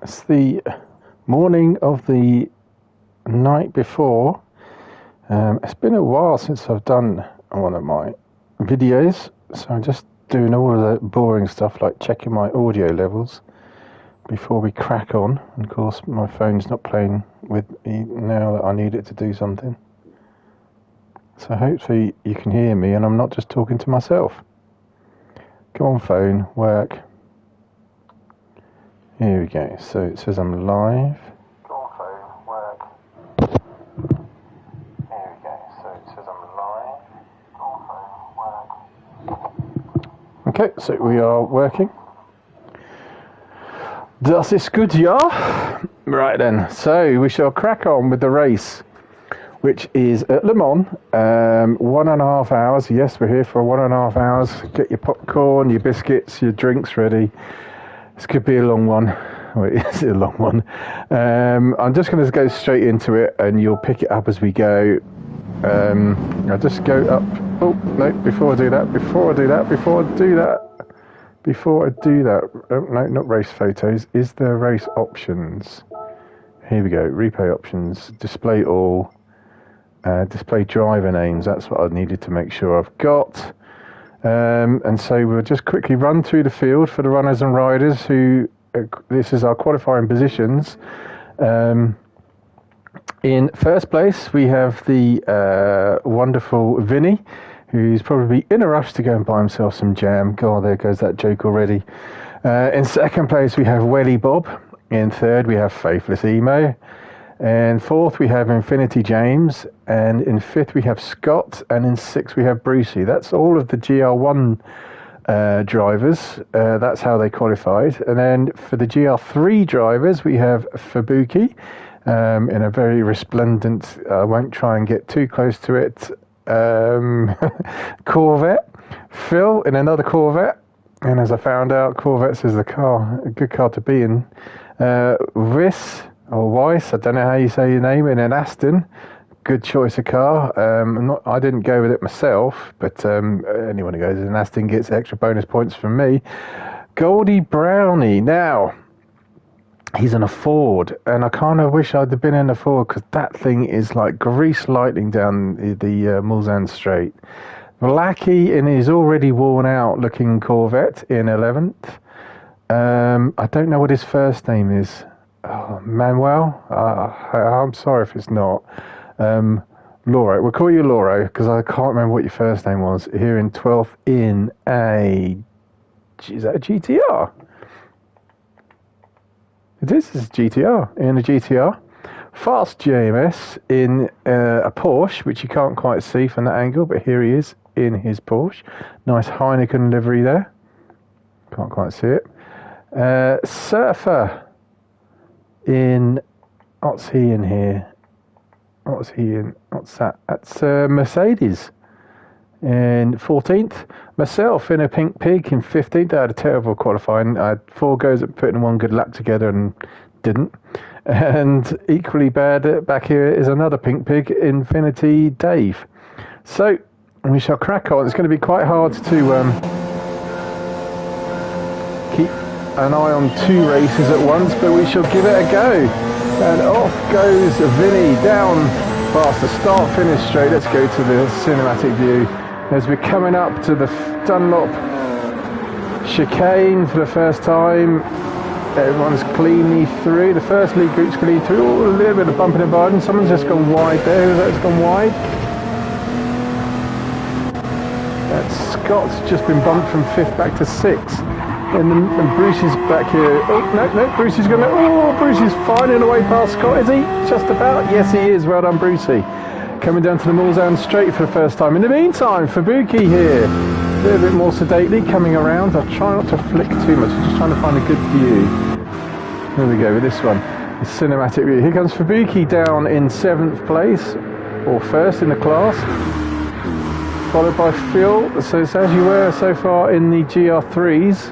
It's the morning of the night before. It's been a while since I've done one of my videos, so I'm just doing all of the boring stuff like checking my audio levels before we crack on. And of course my phone's not playing with me now that I need it to do something. So hopefully you can hear me and I'm not just talking to myself. Come on phone, work. Here we go. So it says I'm live. Go on phone, work. Here we go. So it says I'm live. Go on phone, work. Okay, so we are working. Das ist gut, ja? Right then. So we shall crack on with the race, which is at Le Mans. 1.5 hours. Yes, we're here for 1.5 hours. Get your popcorn, your biscuits, your drinks ready. This could be a long one. Wait, is it a long one? I'm just going to go straight into it and you'll pick it up as we go. I'll just go up. Oh, no, before I do that. Oh, no, not race photos. Is there race options? Here we go. Replay options. Display all. Display driver names. That's what I needed to make sure I've got. And so we'll just quickly run through the field for the runners and riders who, this is our qualifying positions. In first place, we have the wonderful Vinny, who's probably in a rush to go and buy himself some jam. God, there goes that joke already. In second place, we have Welly Bob. In third, we have Faithless Emo. And fourth, we have Infinity James. And in fifth, we have Scott. And in sixth, we have Brucey. That's all of the GR1 drivers. That's how they qualified. And then for the GR3 drivers, we have Fabuki in a very resplendent, I won't try and get too close to it, Corvette. Phil in another Corvette. And as I found out, Corvettes is a good car to be in. Weiss, or Weiss, I don't know how you say your name, in an Aston. Good choice of car. I didn't go with it myself, but anyone who goes in an Aston gets extra bonus points from me. Goldie Brownie. Now, he's in a Ford, and I kind of wish I'd have been in a Ford because that thing is like grease lightning down the Mulsanne Straight. Blackie in his already worn out looking Corvette in 11th. I don't know what his first name is. Oh, Manuel? I'm sorry if it's not. Lauro. We'll call you Lauro because I can't remember what your first name was. Here in 12th in a... Is that a GTR? It is. It's a GTR. In a GTR. Fast JMS in a Porsche, which you can't quite see from that angle, but here he is in his Porsche. Nice Heineken livery there. Can't quite see it. Surfer in... What's he in here? What's he in? What's that? That's Mercedes in 14th. Myself in a Pink Pig in 15th. I had a terrible qualifying. I had 4 goes at putting one good lap together and didn't. And equally bad back here is another Pink Pig, Infinity Dave. So we shall crack on. It's going to be quite hard to keep an eye on 2 races at once, but we shall give it a go. And off goes Vinny down past the start-finish straight. Let's go to the cinematic view as we're coming up to the Dunlop chicane for the first time. Everyone's cleanly through. The first lead group's clean through. Oh, a little bit of bumping and biding. Someone's just gone wide there. Who's that's gone wide? That's Scott's just been bumped from 5th back to 6th. And Bruce is back here. Oh, no, Bruce is going to... Oh, Bruce is finding a way past Scott, is he? Just about. Yes, he is. Well done, Brucey. Coming down to the Mulsanne Straight for the first time. In the meantime, Fabuki here. A little bit more sedately coming around. I'll try not to flick too much. I'm just trying to find a good view. There we go with this one. The cinematic view. Here comes Fabuki down in 7th place. Or first in the class. Followed by Phil. So it's as you were so far in the GR3s.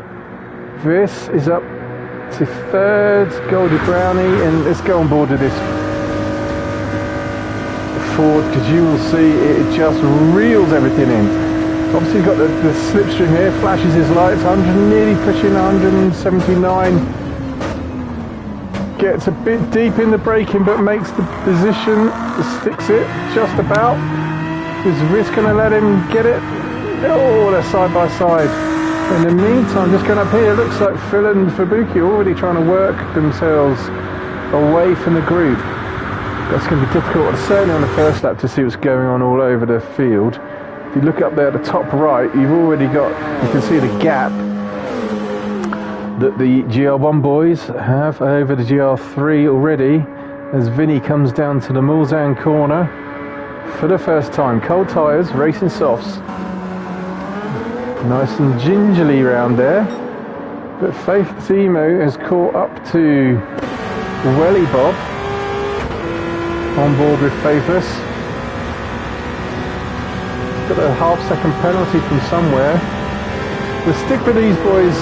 This is up to 3rd, Goldie Brownie, and let's go on board with this Ford because you will see it just reels everything in. Obviously, you've got the slipstream here, flashes his lights, 100, nearly pushing 179. Gets a bit deep in the braking, but makes the position, sticks it just about. Is Riss going to let him get it? Oh, they're side by side. In the meantime, just going up here, it looks like Phil and Fabuki are already trying to work themselves away from the group. That's going to be difficult, certainly on the first lap, to see what's going on all over the field. If you look up there at the top right, you've already got, you can see the gap that the GR1 boys have over the GR3 already, as Vinny comes down to the Mulsanne corner for the first time. Cold tyres, racing softs. Nice and gingerly round there. But Faithless Emo has caught up to Welly Bob on board with Faithless. Got a half-second penalty from somewhere. We'll stick with these boys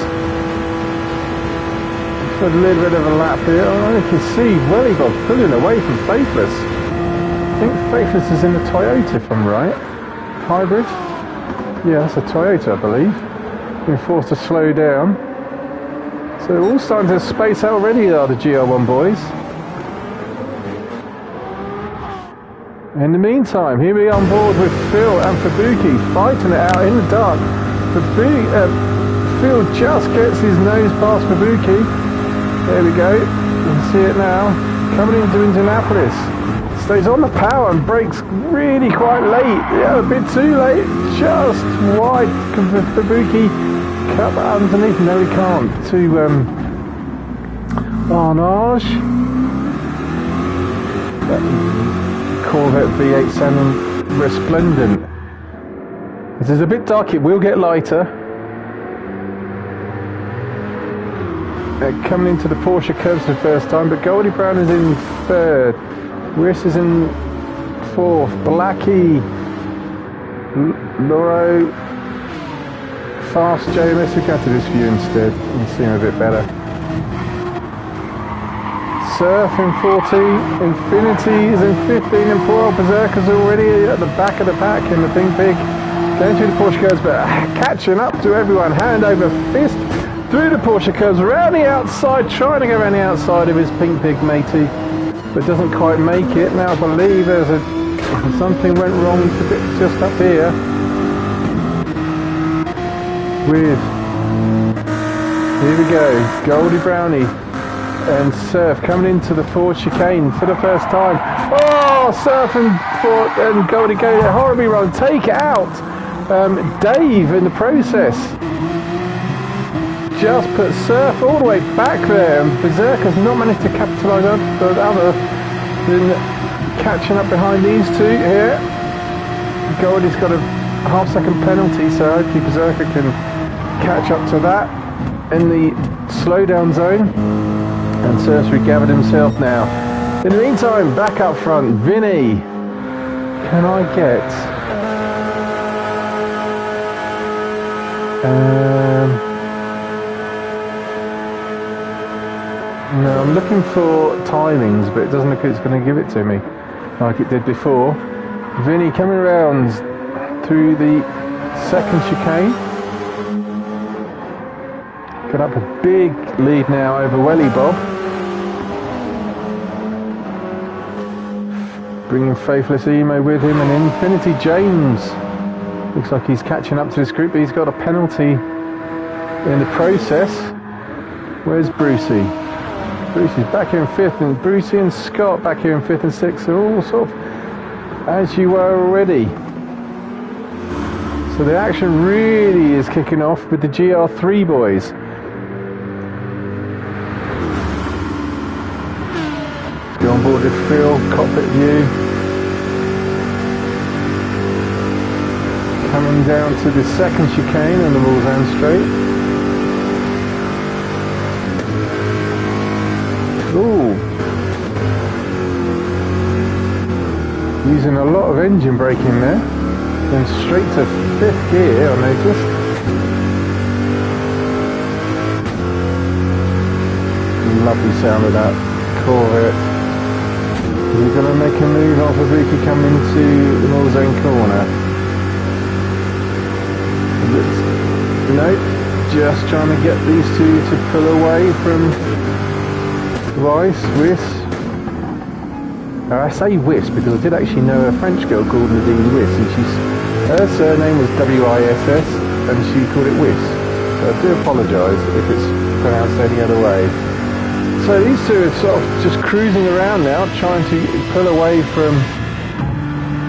for a little bit of a lap here. Oh, you can see Welly Bob pulling away from Faithless. I think Faithless is in the Toyota, if I'm right. Hybrid? Yeah, that's a Toyota, I believe. Being forced to slow down. So they're all starting to space out already, are the GR1 boys. In the meantime, here we are on board with Phil and Fabuki fighting it out in the dark. Phil just gets his nose past Fabuki. There we go. You can see it now. Coming into Indianapolis. Stays on the power and brakes really quite late. Yeah, a bit too late. Just wide. Can Fabuki cut underneath? No, he can't. To Arnage. Corvette V8 sounding resplendent. This is a bit dark. It will get lighter. Coming into the Porsche curves for the first time, but Goldie Brown is in third. Riss is in fourth. Blackie, Loro, Fast JMS. We go to this view instead. You can see him a bit better. Surf in 14, Infinity is in 15, and poor old Berserker's already at the back of the pack in the Pink Pig. Going through the Porsche curves, but catching up to everyone, hand over fist through the Porsche curves, around the outside, trying to go around the outside of his Pink Pig matey, but doesn't quite make it. Now I believe there's something went wrong just up here with, here we go, Goldie Brownie and Surf coming into the Ford chicane for the first time. Oh, Surf and Goldie go horribly wrong, take it out. Dave in the process just put Surf all the way back there, and Berserker's not managed to capitalise other than catching up behind these two here. Goldie's got a half-second penalty, so hopefully Berserker can catch up to that in the slowdown zone. And Surf's regathered himself now. In the meantime, back up front, Vinny. Can I get... no, I'm looking for timings, but it doesn't look like it's going to give it to me like it did before. Vinny coming around through the second chicane. Got up a big lead now over Welly Bob. Bringing Faithless Emo with him, and Infinity James. Looks like he's catching up to this group, but he's got a penalty in the process. Where's Brucey? Brucey's back here in fifth, and Brucey and Scott back here in fifth and sixth. They're all sort of as you were already. So the action really is kicking off with the GR3 boys. Let's go on board with Phil, cockpit view. Coming down to the second chicane on the Mulsanne straight. Ooh. Using a lot of engine braking there. Then straight to fifth gear, I noticed. Lovely sound of that Corvette. We're going to make a move off of Vicky coming into the Mulsanne corner. Nope, just trying to get these two to pull away from Rice, Wiss. I say Wiss because I did actually know a French girl called Nadine Wiss, and her surname was W-I-S-S, and she called it Wiss. So I do apologise if it's pronounced any other way. So these two are sort of just cruising around now, trying to pull away from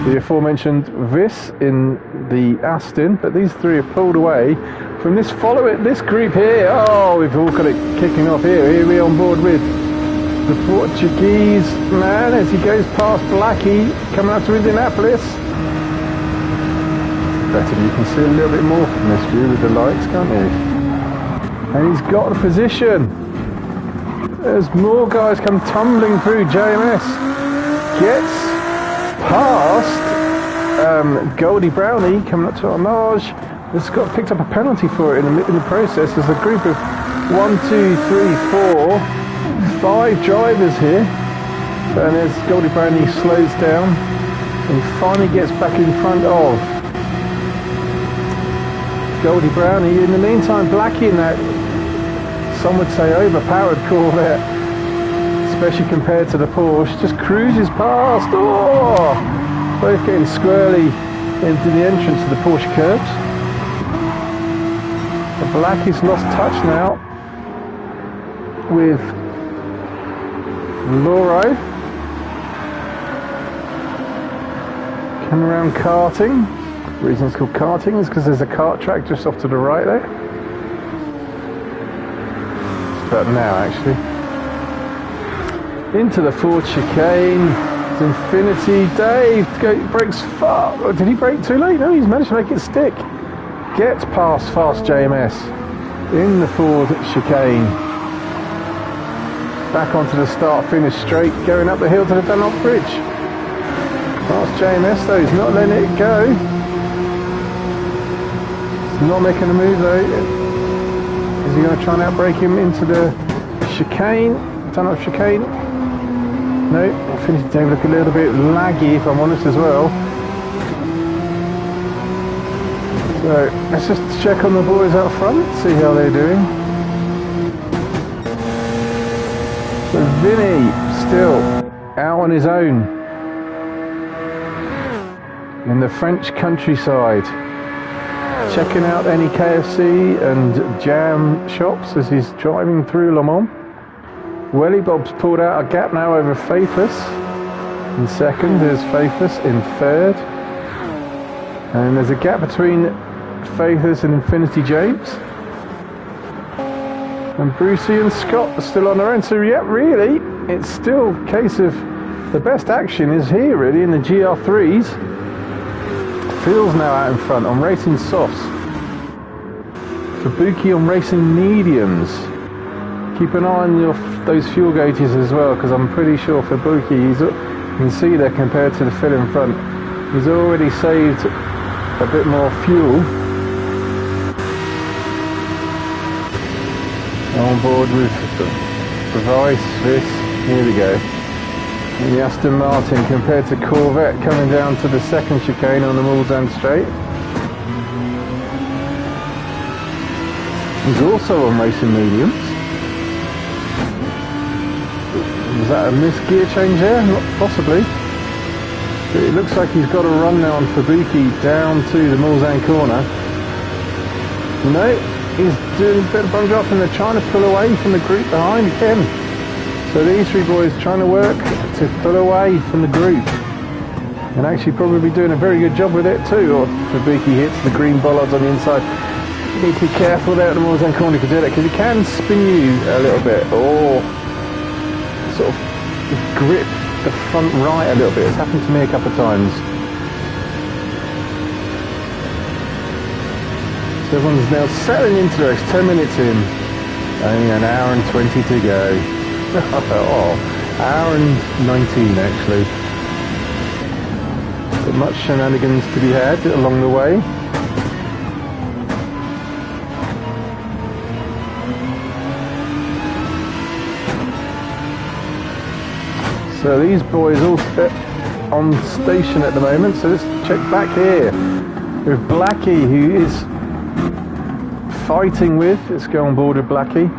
the aforementioned Viss in the Aston, but these three have pulled away from this group here. Oh, we've all got it kicking off here. Here we're on board with the Portuguese man as he goes past Blackie, coming up to Indianapolis. Better, you can see a little bit more from this view with the lights, can't you? And he's got the position. There's more guys come tumbling through. JMS gets past Goldie Brownie coming up to Arnage. Has got picked up a penalty for it in the process. There's a group of 1, 2, 3, 4, 5 drivers here. And as Goldie Brownie slows down and finally gets back in front of Goldie Brownie. In the meantime, Blackie in that, some would say, overpowered Corvette, especially compared to the Porsche, just cruises past. Oh, both getting squarely into the entrance of the Porsche curbs. The Blackie's lost touch now with Lauro. Come around karting. The reason it's called karting is because there's a kart track just off to the right there. But now actually into the Ford chicane. It's Infinity. Dave brakes far. Oh, did he brake too late? No, he's managed to make it stick. Gets past fast JMS in the Ford chicane. Back onto the start finish straight, going up the hill to the Dunlop Bridge. Fast JMS though, he's not letting it go. He's not making a move though. Is he going to try and outbrake him into the chicane? Dunlop chicane? No, Infinity Dave look a little bit laggy if I'm honest as well. So let's just check on the boys out front, see how they're doing. So Vinny still out on his own in the French countryside, checking out any KFC and jam shops as he's driving through Le Mans. Welly Bob's pulled out a gap now over Faithless in second. There's Faithless in third, and there's a gap between Faithless and Infinity James. And Brucey and Scott are still on their own. So yeah, really, it's still a case of the best action is here really in the GR3s. Phil's now out in front on racing softs. Fabuki on racing mediums. Keep an eye on those fuel gauges as well, because I'm pretty sure Fabuki, you can see there compared to the Phil in front, he's already saved a bit more fuel. On board with the Vice, here we go. And the Aston Martin compared to Corvette coming down to the second chicane on the Mulsanne straight. He's also on racing mediums. Is that a missed gear change there? Not possibly. But it looks like he's got a run now on Fabuki down to the Mulsanne corner. No. He's doing a bit of bum drop and they're trying to pull away from the group behind him. So these three boys trying to work to pull away from the group. And actually probably doing a very good job with it too. Or Fabuki hits the green bollards on the inside. You need to be careful there at the Mulsanne corner to do that, because he can spin you a little bit or sort of grip the front right a little bit. It's happened to me a couple of times. So everyone's now settling into this, 10 minutes in, only an hour and 20 to go. Oh, hour and 19 actually. But much shenanigans to be had along the way. So these boys all on station at the moment, so let's check back here with Blackie, who is fighting with. Let's go on board with Blackie.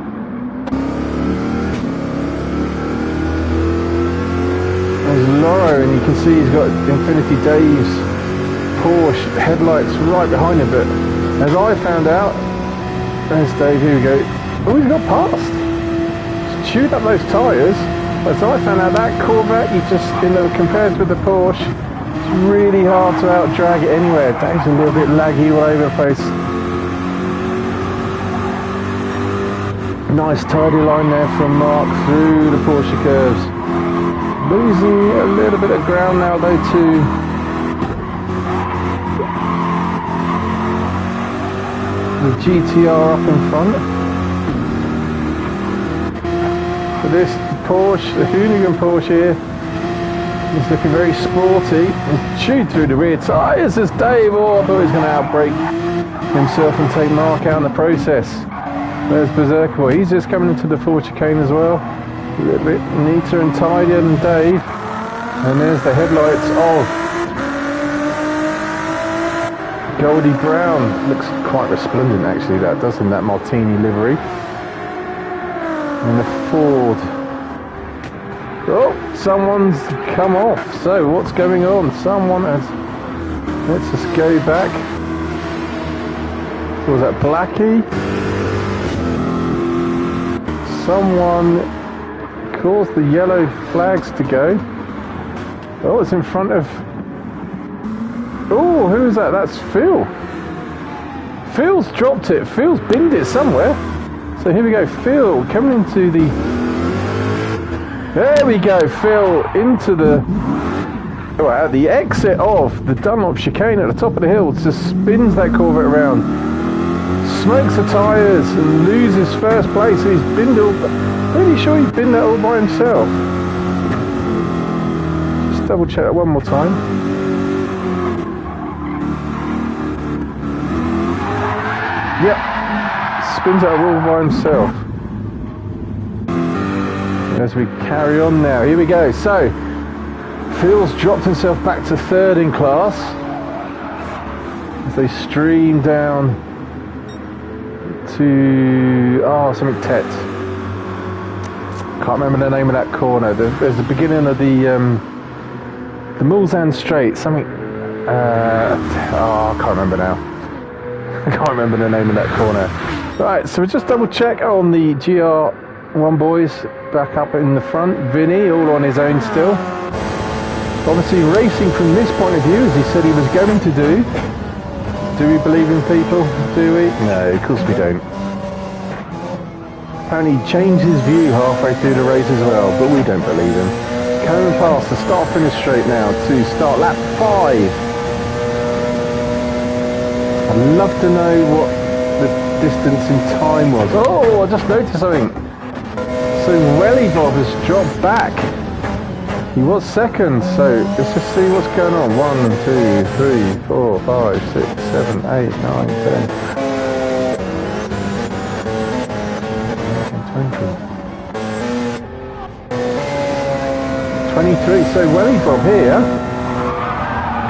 Loro, and you can see he's got Infinity Dave's Porsche headlights right behind him. But as I found out, there's Dave, here we go. Oh, he's got past. He's chewed up those tyres. As I found out, that Corvette, you just, compared with the Porsche, it's really hard to out-drag it anywhere. Dave's a little bit laggy all over the place. Nice tidy line there from Mark through the Porsche curves. Losing a little bit of ground now though to the GTR up in front. But this Porsche, the hooligan Porsche here, is looking very sporty. He's chewed through the rear tyres as Dave, oh, I thought he was going to outbrake himself and take Mark out in the process. There's Berserker Boy, he's just coming into the full chicane as well. A little bit neater and tidier than Dave. And there's the headlights of Goldie Brown. Looks quite resplendent actually, that does, in that Martini livery. And the Ford. Oh, someone's come off. So what's going on? Someone has... Let's just go back. So was that Blackie? Someone caused the yellow flags to go. Oh, it's in front of... Oh, who is that? That's Phil. Phil's dropped it. Phil's binned it somewhere. So here we go. Phil coming into the... There we go. Phil into the... Oh, at the exit of the Dunlop chicane at the top of the hill. Just spins that Corvette around. Smokes the tyres and loses first place. He's binned all... Pretty sure he's binned that all by himself. Just double check that one more time. Yep. Spins that all by himself. As we carry on now. Here we go. So, Phil's dropped himself back to third in class. As they stream down to something Tet. Can't remember the name of that corner. There's the beginning of the Mulsanne Straight. Something. I can't remember now. I can't remember the name of that corner. Right, so we just double check on the GR1 boys back up in the front. Vinny all on his own still. Obviously racing from this point of view, as he said he was going to do. Do we believe in people? Do we? No, of course we don't. Apparently he changed his view halfway through the race as well, but we don't believe him. Coming past the start-finish straight now to start lap 5. I'd love to know what the distance in time was. Oh, I just noticed something. So Welly Bob has dropped back. He was second, so let's just see what's going on. 1, 2, 3, 4, 5, 6, 7, 8, 9, 10, 20. 23, so Welly Bob here,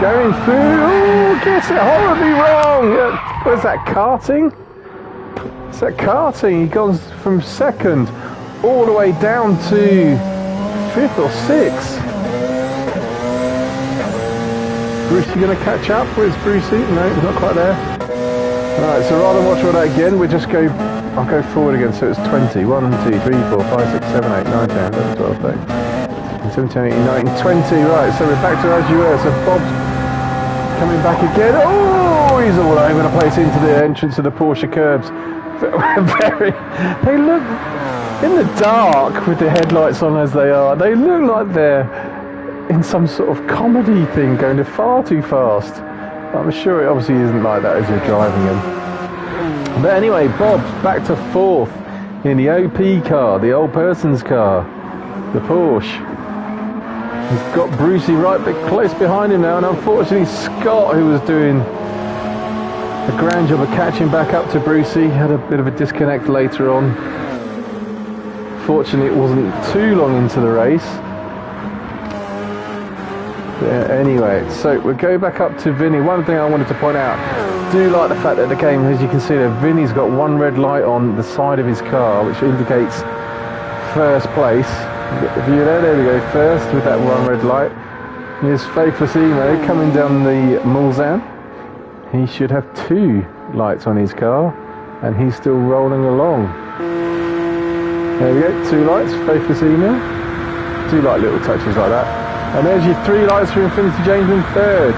going through, oh, gets it horribly wrong. Where's that, karting? Is that karting? He goes from second all the way down to 5th or 6th. Brucey going to catch up? Where's Brucey? No, he's not quite there. Alright, so rather than watch all that again, we just go, I'll go forward again, so it's 20. 1, 2, 3, 4, 5, 6, 7, 8, 9, 10, 11, 12, 13, 17, 18, 19, 20. Right, so we're back to as you were. So Bob's coming back again. Oh, he's all over the place into the entrance of the Porsche curbs. They look, in the dark with the headlights on as they are, they look like they're in some sort of comedy thing going far too fast. I'm sure it obviously isn't like that as you're driving them. But anyway, Bob's back to 4th in the OP car, the old person's car, the Porsche. He's got Brucey right bit close behind him now, and unfortunately Scott, who was doing a grand job of catching back up to Brucey, had a bit of a disconnect later on. Fortunately, it wasn't too long into the race. Yeah, anyway, so we'll go back up to Vinny. One thing I wanted to point out, I do like the fact that the game, as you can see there, Vinny's got one red light on the side of his car, which indicates first place. View there we go, first with that one red light. Here's Faithless Emo coming down the Mulsanne. He should have 2 lights on his car, and he's still rolling along. There we go, 2 lights, Faithless Emo. Do like little touches like that. And there's your 3 lights for Infinity James in third.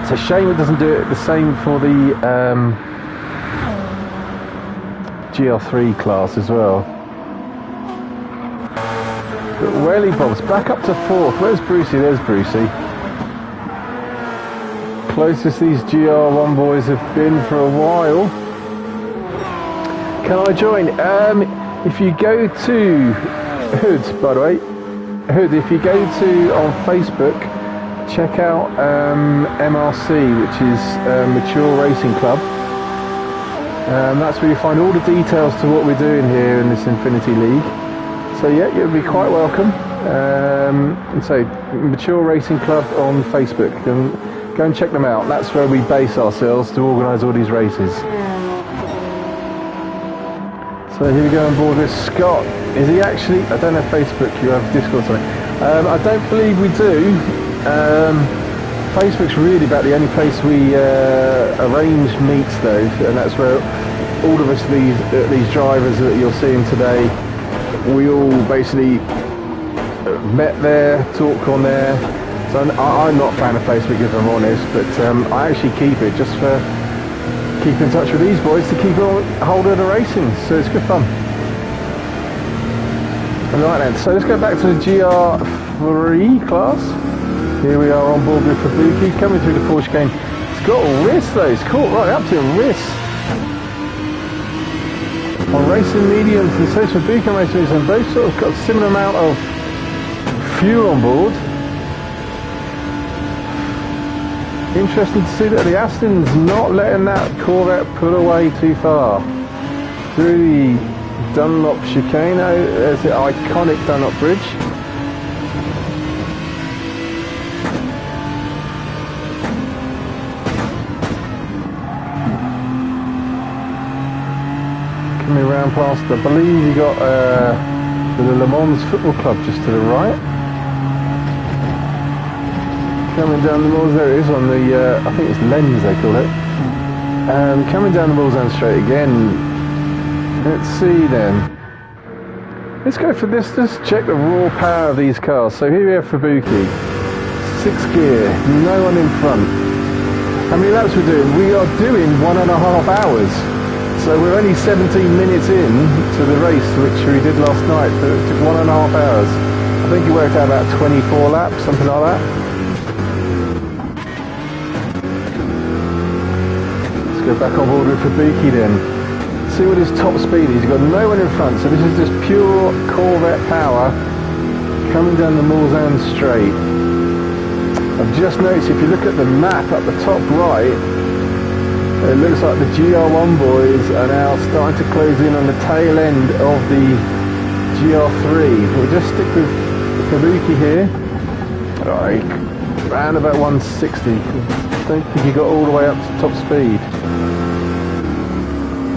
It's a shame it doesn't do it the same for the GR3 class as well. But Welly Bob's back up to 4th. Where's Brucey? There's Brucey. Closest these GR1 boys have been for a while. Can I join? If you go to Hood, by the way, Hood, if you go to on Facebook, check out MRC, which is Mature Racing Club. That's where you find all the details to what we're doing here in this Infinity League. So yeah, you'll be quite welcome. And so Mature Racing Club on Facebook, and go and check them out. That's where we base ourselves to organise all these races. So here we go on board with Scott. Is he actually? I don't know if Facebook, you have Discord or something. I don't believe we do. Facebook's really about the only place we arrange meets though, and that's where all of us, these drivers that you're seeing today, we all basically met there, talk on there. So I'm not a fan of Facebook if I'm honest, but I actually keep it just for keep in touch with these boys to keep on hold of the racing, so it's good fun. Right then, so let's go back to the GR3 class. Here we are on board with Fabuki, coming through the Porsche game. It's got a wrist though, it's caught right up to a wrist. On racing mediums and so Fabuki and racing mediums, and both sort of got a similar amount of fuel on board. Interesting to see that the Aston's not letting that Corvette pull away too far. Through the Dunlop chicane, there's the iconic Dunlop bridge. Coming around past, I believe you got the Le Mans Football Club just to the right. Coming down the Mulsanne, there it is on the, I think it's lens they call it. Coming down the Mulsanne straight again. Let's see then. Let's go for this, let's check the raw power of these cars. So here we have Fabuki. 6 gear, no one in front. How many laps we're doing? We are doing 1.5 hours. So we're only 17 minutes in to the race, which we did last night, but it took 1.5 hours. I think it worked out about 24 laps, something like that. Let's go back on board with Fabuki then. See what his top speed is. He's got no one in front, so this is just pure Corvette power coming down the Mulsanne straight. I've just noticed if you look at the map up the top right, it looks like the GR1 boys are now starting to close in on the tail end of the GR3. We'll just stick with Fabuki here. Right, around about 160. Don't think he got all the way up to top speed.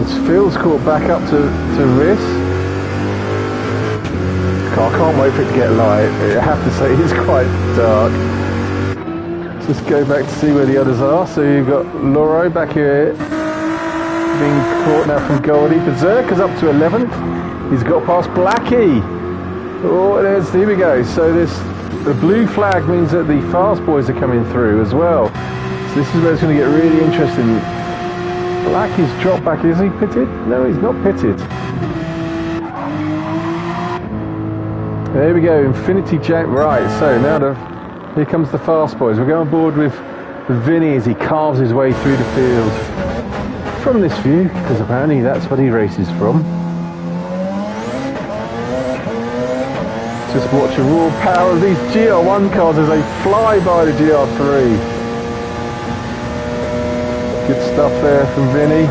It's Phil's caught back up to Riss. I can't wait for it to get light. I have to say it's quite dark. Just go back to see where the others are. So you've got Loro back here, being caught now from Goldie. Berserker's up to 11th. He's got past Blackie. Oh, here we go. So the blue flag means that the fast boys are coming through as well. So this is where it's going to get really interesting. Blackie's dropped back. Is he pitted? No, he's not pitted. There we go. Infinity Jack. Right. So now here comes the fast boys. We're going on board with Vinny as he carves his way through the field from this view, because apparently that's what he races from. Just watch the raw power of these GR1 cars as they fly by the GR3. Good stuff there from Vinny.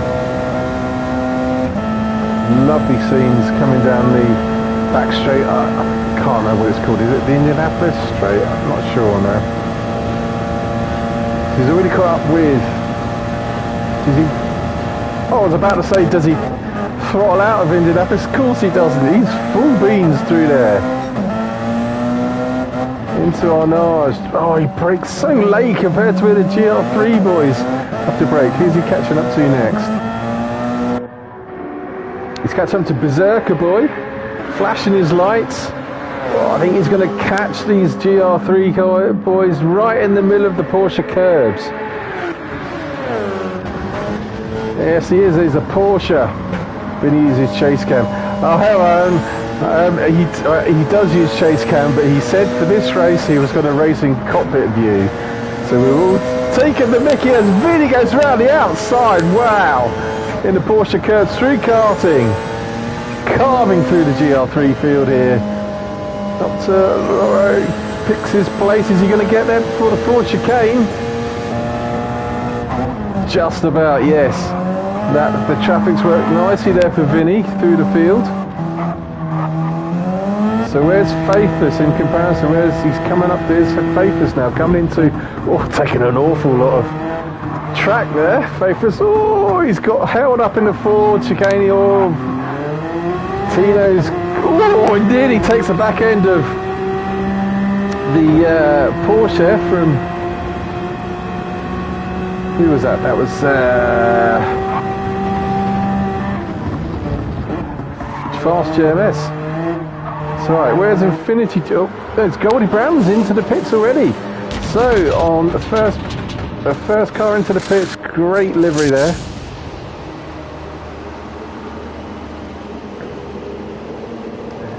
Lovely scenes coming down the back straight. I can't remember what it's called. Is it the Indianapolis straight? I'm not sure now. He's already caught up with... Oh, I was about to say, does he throttle out of Indianapolis? Of course he doesn't. He's full beans through there. Into Arnage. Oh, he brakes so late compared to where the GR3 boys have to brake. Who's he catching up to next? He's catching up to Berserker boy, flashing his lights. Oh, I think he's going to catch these GR3 boys right in the middle of the Porsche curbs. Yes, he is. He's a Porsche. When he uses chase cam. Oh, hello. He does use chase cam, but he said for this race he was going to race in cockpit view. So we're all taking the mickey as Vinny goes around the outside. Wow! In the Porsche curves through karting, carving through the GR3 field here. Up to picks his place. Is he going to get there before the Ford chicane? Just about, yes. The traffic's worked nicely there for Vinny through the field. So where's Faithless in comparison? He's coming up? There's Faithless now coming into, taking an awful lot of track there. Faithless, he's got held up in the Ford chicane. Tino's, indeed, he takes the back end of the Porsche from, who was that? That was Fast GMS. So right, where's Infinity? There's Goldie Brown's into the pits already. So on the first car into the pits, great livery there.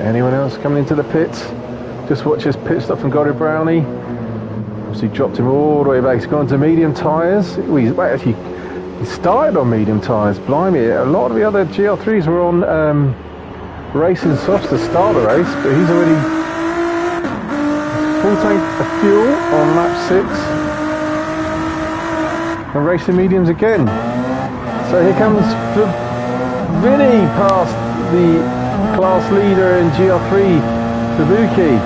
Anyone else coming into the pits? Just watch his pit stop from Goldie Brownie. Obviously dropped him all the way back. He's gone to medium tyres. He started on medium tyres. Blimey, a lot of the other GL3s were on racing softs to start the race, but he's already full tank of fuel on lap 6 and racing mediums again. So here comes Vinny past the class leader in GR3, Fubuki.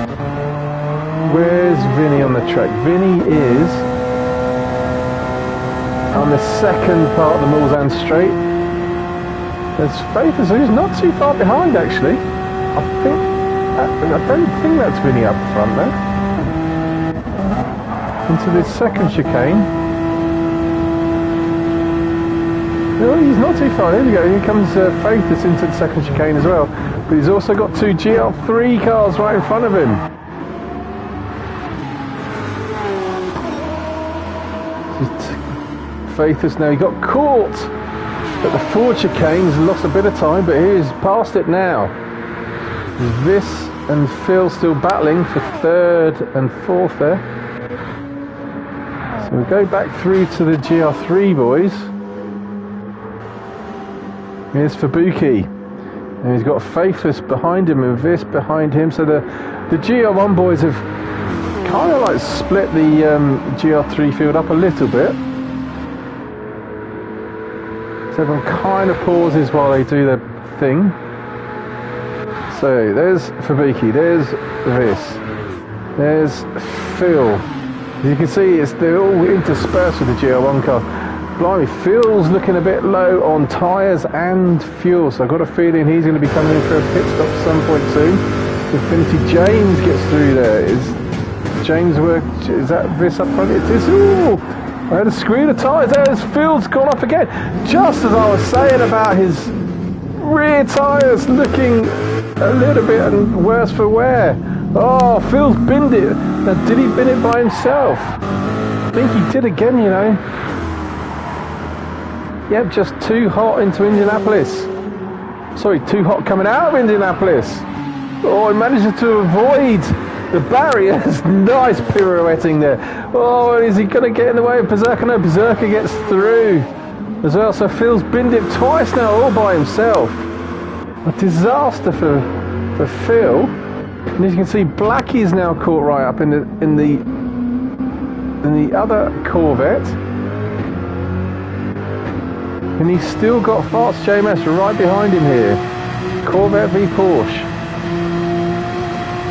Where's Vinny on the track? Vinny is on the second part of the Mulsanne Straight. There's Faithers, who's not too far behind actually. I don't think that's Vinny up front there. Into this second chicane. No, he's not too far. Here we go. Here comes Faithers into the second chicane as well. But he's also got two GL3 cars right in front of him. Faithers now. He got caught at the Ford chicanes, lost a bit of time, but he's past it now. This and Phil still battling for third and fourth there. So we go back through to the GR3 boys. Here's Fubuki, and he's got Faithless behind him and Vis behind him. So the GR1 boys have kind of like split the GR3 field up a little bit. So everyone kind of pauses while they do their thing. So there's Fubuki, there's Vis, there's Phil. As you can see, they're all interspersed with the GR1 cars. Blimey, Phil's looking a bit low on tyres and fuel, so I've got a feeling he's going to be coming in for a pit stop at some point soon. Infinity James gets through there. Is that Vis up front? It is. Ooh! I had to screw the tyres. There's Phil's gone off again. Just as I was saying about his rear tyres looking a little bit worse for wear. Oh, Phil's binned it. Now, did he bin it by himself? I think he did again, you know. Yep, just too hot into Indianapolis. Sorry, too hot coming out of Indianapolis. Oh, he manages to avoid the barriers. Nice pirouetting there. Oh, is he going to get in the way of Berserker? No, Berserker gets through as well. So Phil's binned it twice now, all by himself. A disaster for Phil. And as you can see, Blackie's now caught right up in the other Corvette. And he's still got Fast JMS right behind him here. Corvette v Porsche.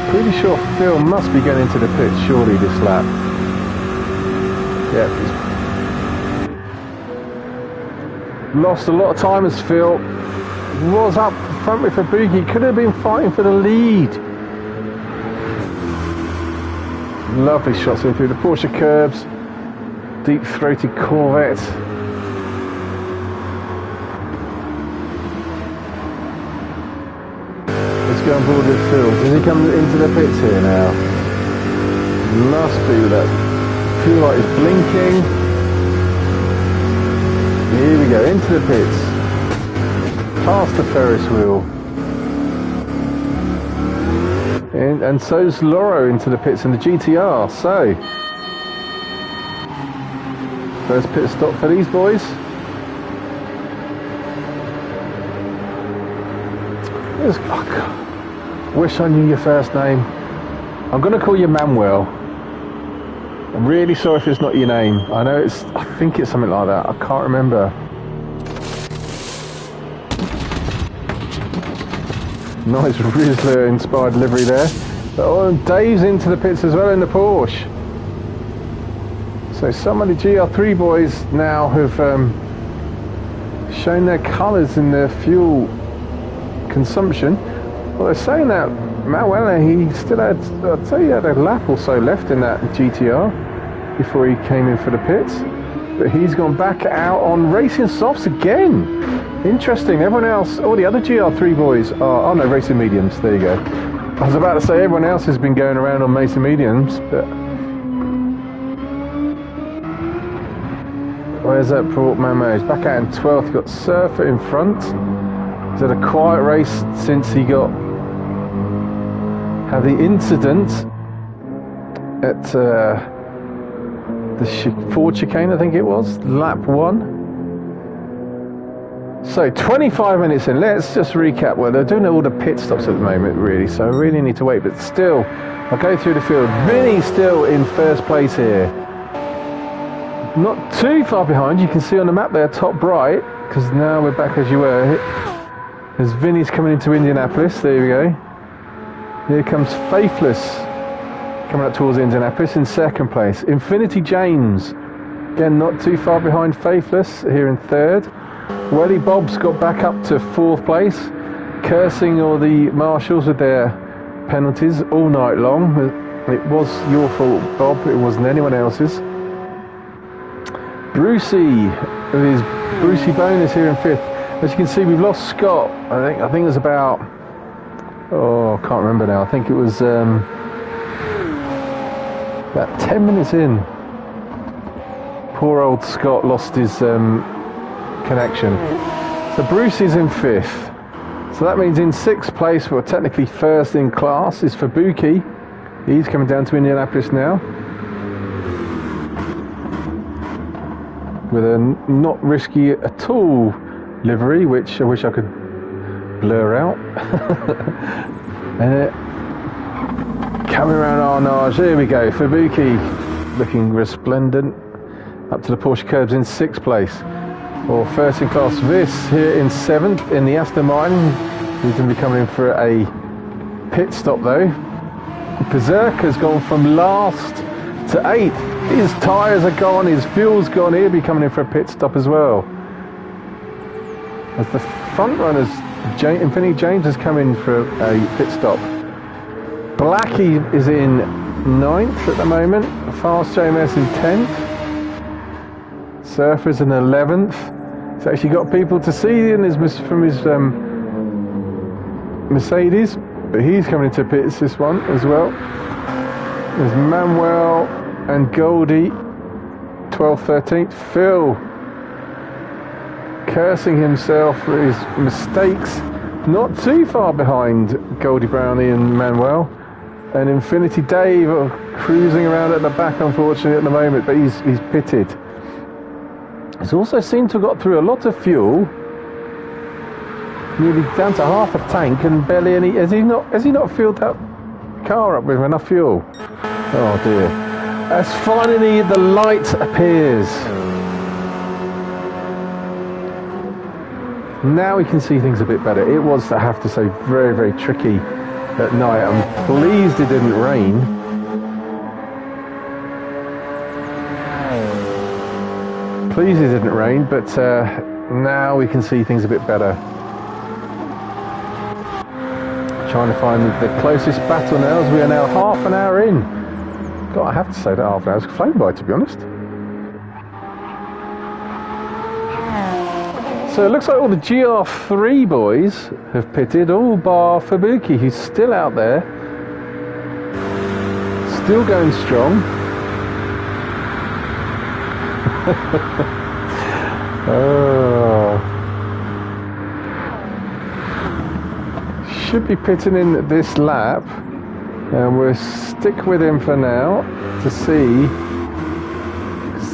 Pretty sure Phil must be going into the pit surely this lap. Yep. Lost a lot of time as Phil. was up front with Fabuki. Could have been fighting for the lead. Lovely shots in through the Porsche curbs. Deep-throated Corvette. Let's go on board with Phil. Does he come into the pits here now? Must be with that. Fuel light is blinking. Here we go, into the pits. Past the Ferris wheel. And so's Loro into the pits in the GTR. So, first pit stop for these boys. Wish I knew your first name. I'm going to call you Manuel. I'm really sorry if it's not your name. I think it's something like that. I can't remember. Nice Rizzler inspired livery there. Oh, and Dave's into the pits as well in the Porsche. So some of the GR3 boys now have shown their colours in their fuel consumption. Well, they're saying that Manuel, he still had, I'd say he had a lap or so left in that GTR before he came in for the pits. But he's gone back out on racing softs again. Interesting. Everyone else, all the other GR3 boys are, oh no, racing mediums. There you go. I was about to say everyone else has been going around on racing mediums, but where's that Port Mamo? He's back out in 12th. He's got Surfer in front. He's had a quiet race since he had the incident at the Ford chicane, I think it was, lap 1. So 25 minutes in, let's just recap. Well, they're doing all the pit stops at the moment, really, so I really need to wait, but still, I'll go through the field. Vinny's still in first place here. Not too far behind, you can see on the map there, top right, because now we're back as you were. As Vinny's coming into Indianapolis, there we go. Here comes Faithless, coming up towards Indianapolis in second place. Infinity James, again not too far behind Faithless, here in third. Welly Bob's got back up to fourth place, cursing all the marshals with their penalties all night long. It was your fault, Bob, it wasn't anyone else's. Brucey, with his Brucey bonus here in fifth. As you can see, we've lost Scott. I think it was about, oh, I can't remember now. I think it was about 10 minutes in. Poor old Scott lost his connection. So Bruce is in fifth. So that means in sixth place, well, technically first in class, is Fabuki. He's coming down to Indianapolis now, with a not risky at all livery, which I wish I could blur out. Coming around Arnage, here we go. Fabuki looking resplendent up to the Porsche curbs in sixth place. Or first in class Viss here in seventh in the Aston Martin. He's going to be coming in for a pit stop though. Berserk has gone from last to eighth. His tyres are gone, his fuel's gone. He'll be coming in for a pit stop as well. As the front runners, Infinity James has come in for a pit stop. Blackie is in 9th at the moment. Fast JMS in 10th. Surfer's in 11th. He's actually got people to see from his Mercedes, but he's coming into pits this one as well. There's Manuel and Goldie, 12th, 13th. Phil cursing himself for his mistakes, not too far behind Goldie Brownie and Manuel. And Infinity Dave cruising around at the back, unfortunately, at the moment, but he's pitted. He's also seemed to have got through a lot of fuel, nearly down to half a tank, and barely any. Has he not filled that car up with enough fuel? Oh dear. As finally the light appears. Now we can see things a bit better. It was, I have to say, very, very tricky at night. I'm pleased it didn't rain. Pleased it didn't rain, but now we can see things a bit better. trying to find the closest battle now, as we are now half an hour in. God, I have to say that half an hour's flown by, to be honest. So it looks like all the GR3 boys have pitted, all bar Fubuki, who's still out there. Still going strong. Oh. Should be pitting in this lap, and we'll stick with him for now to see.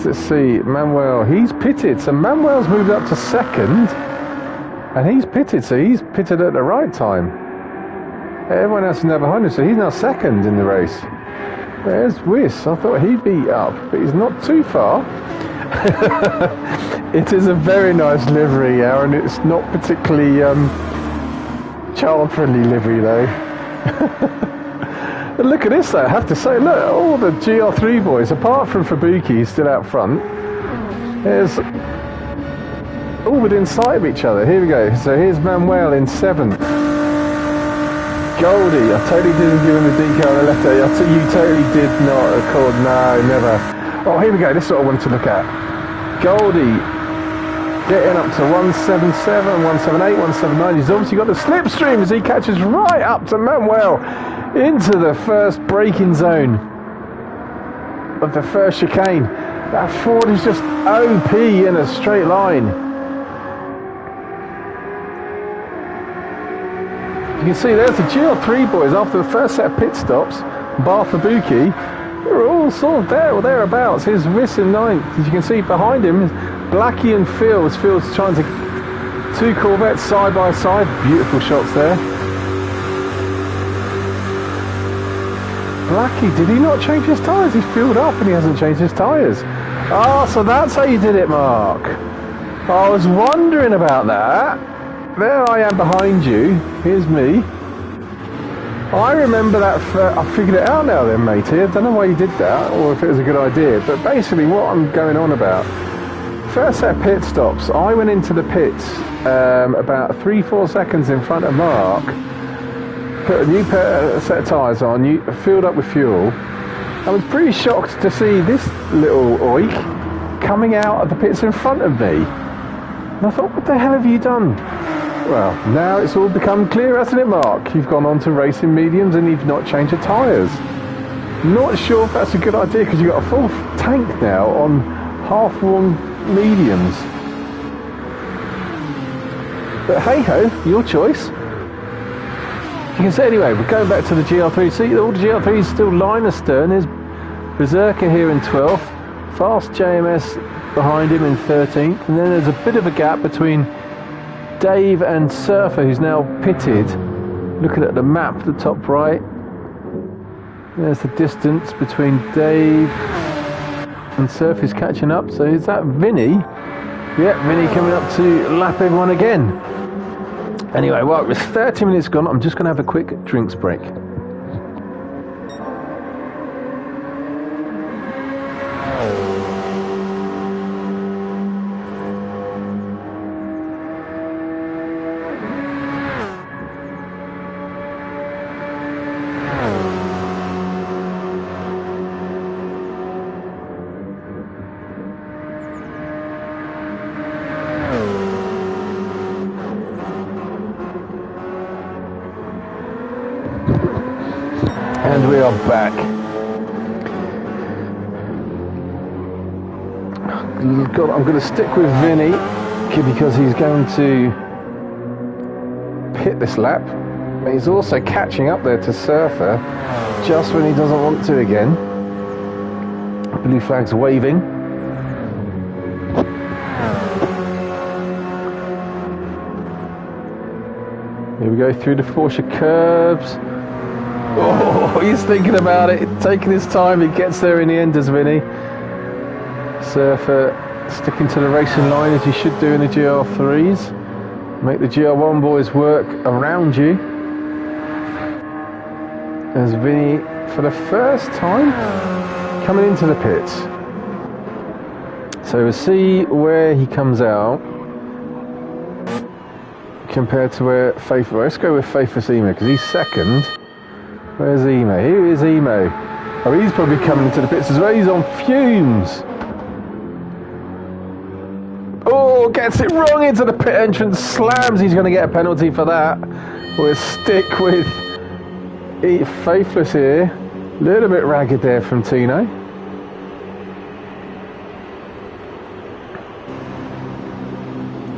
Let's see, Manuel, he's pitted, so Manuel's moved up to second, and he's pitted, so he's pitted at the right time. Everyone else is now behind him, so he's now second in the race. There's Wiss. I thought he'd be up, but he's not too far. It is a very nice livery, Aaron. It's not particularly child-friendly livery, though. But look at this, though. I have to say, look, all the GR3 boys, apart from Fubuki, still out front. There's all within sight of each other. Here we go. So here's Manuel in 7th. Goldie, I totally didn't give him the decal on the left. You totally did not record. No, never. Oh, here we go. This is what I wanted to look at. Goldie getting up to 177, 178, 179. He's obviously got the slipstream as he catches right up to Manuel into the first braking zone of the first chicane. That Ford is just OP in a straight line. You can see there's the GR3 boys after the first set of pit stops, bar Fubuki. They're all sort of there or thereabouts. Here's Wiss in 9th. As you can see behind him, Blackie and Fields. Fields trying to... two Corvettes side by side. Beautiful shots there. Blackie, did he not change his tyres? He's filled up and he hasn't changed his tyres. Ah, so that's how you did it, Mark. I was wondering about that. There I am behind you. Here's me. I remember that. I figured it out now then, matey. I don't know why you did that, or if it was a good idea. But basically what I'm going on about, first set of pit stops, I went into the pits about 3-4 seconds in front of Mark, put a new set of tyres on, filled up with fuel. I was pretty shocked to see this little oik coming out of the pits in front of me. And I thought, what the hell have you done? Well, now it's all become clear, hasn't it, Mark? You've gone on to racing mediums and you've not changed your tyres. Not sure if that's a good idea because you've got a full tank now on half-worn mediums. But hey-ho, your choice. You can say anyway, we're going back to the GR3. See, all the GR3s still line astern. There's Berserker here in 12th. Fast JMS behind him in 13th. And then there's a bit of a gap between Dave and Surfer, who's now pitted. Looking at the map at the top right, there's the distance between Dave and Surfer is catching up. So is that Vinny? Yeah, Vinny coming up to lap everyone again. Anyway, right, with 30 minutes gone, I'm just going to have a quick drinks break. And we are back. I'm going to stick with Vinny because he's going to pit this lap. But he's also catching up there to Surfer just when he doesn't want to again. Blue flag's waving. Here we go through the Porsche curves. Oh, he's thinking about it, taking his time. He gets there in the end, does Vinny. Surfer sticking to the racing line as you should do in the GR3s. Make the GR1 boys work around you. As Vinny, for the first time, coming into the pits. So we'll see where he comes out. compared to where Faith... Let's go with Faithless Emo, because he's second. Where's Emo? Here is Emo. Oh, he's probably coming into the pits as well. He's on fumes. Oh, gets it wrong into the pit entrance. Slams. He's going to get a penalty for that. We'll stick with Faithless here. A little bit ragged there from Tino.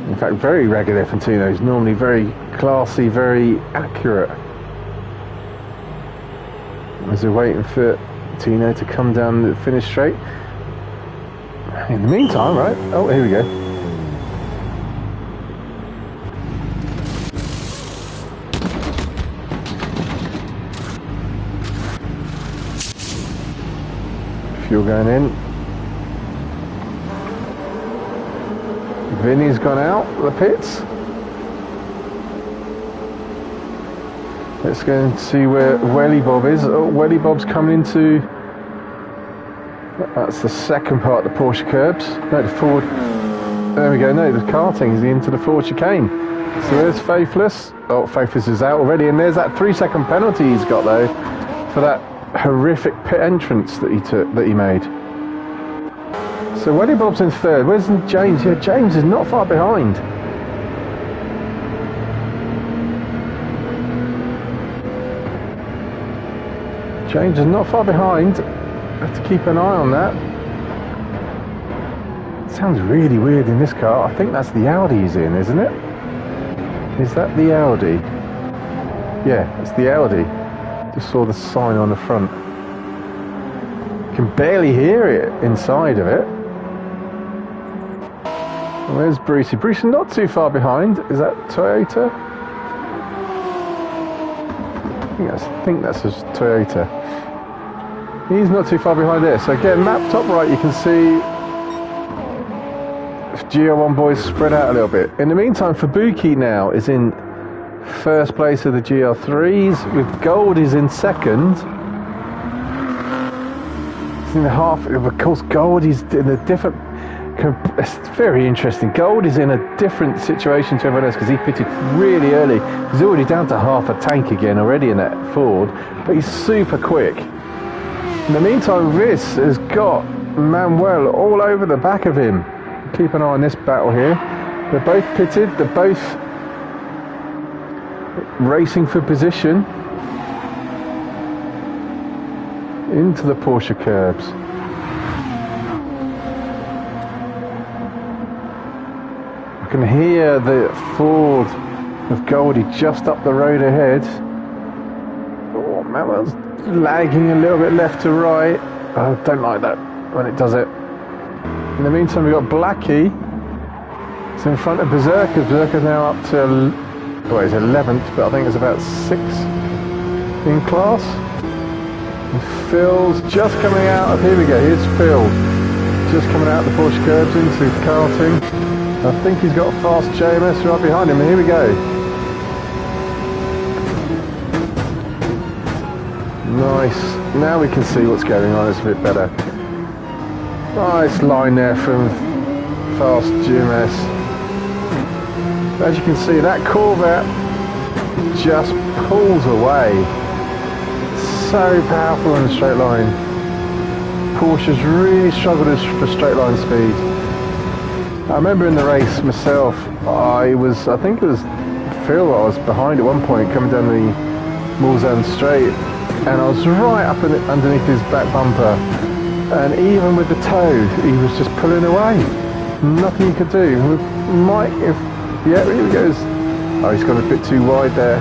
In fact, very ragged there from Tino. He's normally very classy, very accurate. As we're waiting for Tino to come down the finish straight. In the meantime, right? Oh, here we go. Fuel going in. Vinny's gone out the pits. Let's go and see where Welly Bob is. Oh, Welly Bob's coming into... That's the second part of the Porsche curbs. No, the forward... There we go. No, the karting is into the forward chicane. So there's Faithless. Oh, Faithless is out already. And there's that 3-second penalty he's got, though, for that horrific pit entrance that he made. So Welly Bob's in third. Where's James? Yeah, James is not far behind. James is not far behind. Have to keep an eye on that. It sounds really weird in this car. I think that's the Audi he's in, isn't it? Is that the Audi? Yeah, it's the Audi. Just saw the sign on the front. Can barely hear it inside of it. Where's Brucey? Brucey not too far behind. Is that Toyota? I think that's a Toyota. He's not too far behind there. So again, map top right, you can see GR1 boys spread out a little bit. In the meantime, Fubuki now is in first place of the GR3s, with Gold is in second. It's in the half. Of course, Gold is in a different... It's very interesting. Gold is in a different situation to everyone else because he pitted really early. He's already down to half a tank again already in that Ford, but he's super quick. In the meantime, Riss has got Manuel all over the back of him. Keep an eye on this battle here. They're both pitted. They're both racing for position into the Porsche curbs. I can hear the Ford of Goldie just up the road ahead. Oh, Manuel's lagging a little bit left to right. I don't like that when it does it. In the meantime, we've got Blackie. It's in front of Berserker. Berserker's now up to, well, he's 11th, but I think it's about 6th in class. And Phil's just coming out of, here we go, here's Phil. Just coming out of the Porsche curbs into karting. I think he's got a fast JMS right behind him, and here we go. Nice. Now we can see what's going on, it's a bit better. Nice line there from fast GMS. As you can see, that Corvette just pulls away. So powerful in a straight line. Porsche's really struggled for straight line speed. I remember in the race myself, I think it was Phil I was behind at one point coming down the Mulzan straight, and I was right up underneath his back bumper, and even with the toe he was just pulling away. Nothing he could do. Yeah, here he goes. Oh, he's gone a bit too wide there.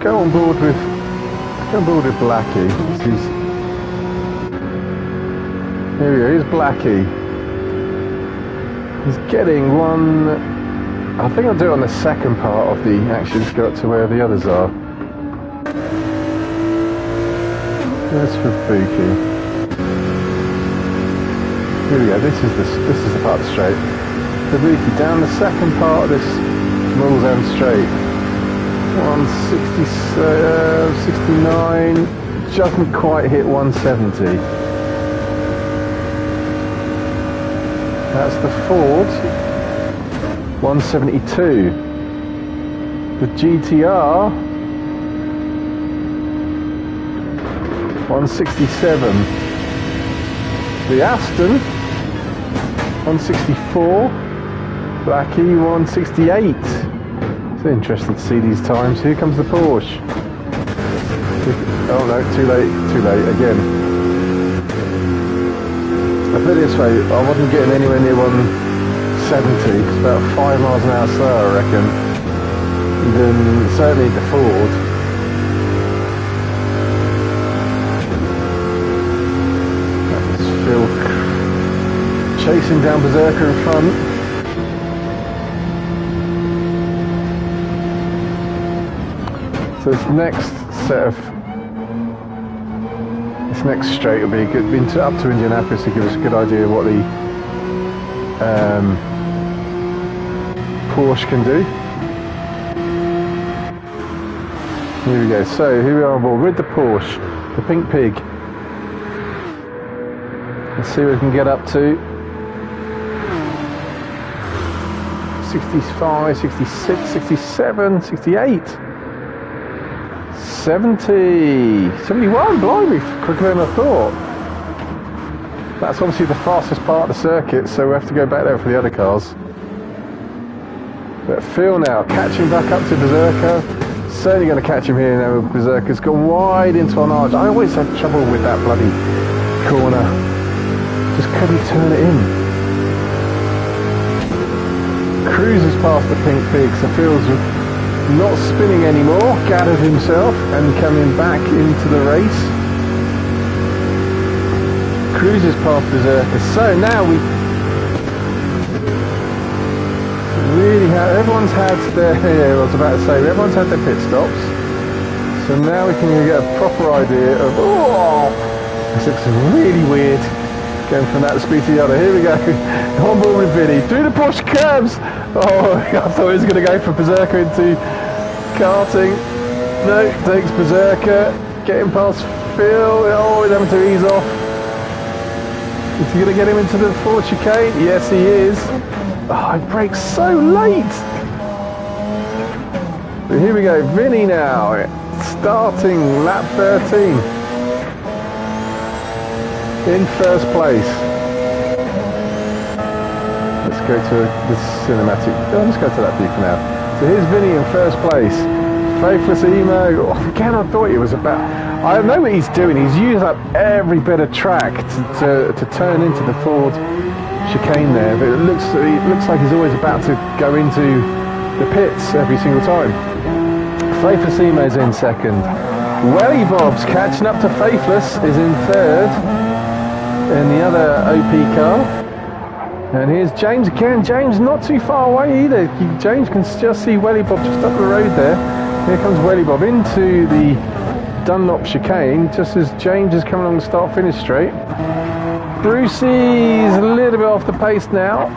Go on board with Blackie. Here we go, here's Blackie. He's getting one... I think I'll do it on the second part of the action to go up to where the others are. There's Fubuki. Here we go, this is the part of the straight. Fubuki down the second part of this Mulzan straight. 169, doesn't quite hit 170. That's the Ford 172. The GTR 167. The Aston 164. Blackie 168. It's interesting to see these times. Here comes the Porsche. Oh no, too late again. I put it this way, I wasn't getting anywhere near 170, it's about 5 miles an hour slower, I reckon, than certainly the Ford. That's Phil chasing down Berserker in front. So this next set of next straight will be good, up to Indianapolis to give us a good idea of what the Porsche can do. Here we go. So here we are on board with the Porsche, the Pink Pig. Let's see what we can get up to. 65, 66, 67, 68. 70, 71, blimey, quicker than I thought. That's obviously the fastest part of the circuit, so we have to go back there for the other cars. But Phil now, catching back up to Berserker. Certainly going to catch him here now with Berserker's gone wide into an arch. I always had trouble with that bloody corner. Just couldn't turn it in. Cruises past the Pink Pig, so Phil's not spinning anymore, gathered himself and coming back into the race. Cruises past Berserker. So now we really have, everyone's had their, I was about to say, everyone's had their pit stops. So now we can get a proper idea of, oh, this looks really weird. Going from that speed to the other. Here we go. On board with Vinny. Do the Porsche curbs. Oh, I thought he was going to go for Berserker into karting. No, takes Berserker. Getting past Phil. Oh, he's having to ease off. Is he going to get him into the Ford chicane? Yes, he is. Oh, he brakes so late. But here we go. Vinny now. Starting lap 13. In first place. Let's go to the cinematic. Oh, let's go to that view for now. So here's Vinny in first place. Faithless Emo. Oh, again, I thought it was about. I know what he's doing. He's used up every bit of track to turn into the Ford chicane there. But it looks like he's always about to go into the pits every single time. Faithless Emo's in second. Welly Bob's catching up to Faithless is in third. In the other OP car. And here's James again. James not too far away either. James can just see Welly Bob just up the road there. Here comes Welly Bob into the Dunlop chicane just as James is coming along the start-finish straight. Brucey's a little bit off the pace now.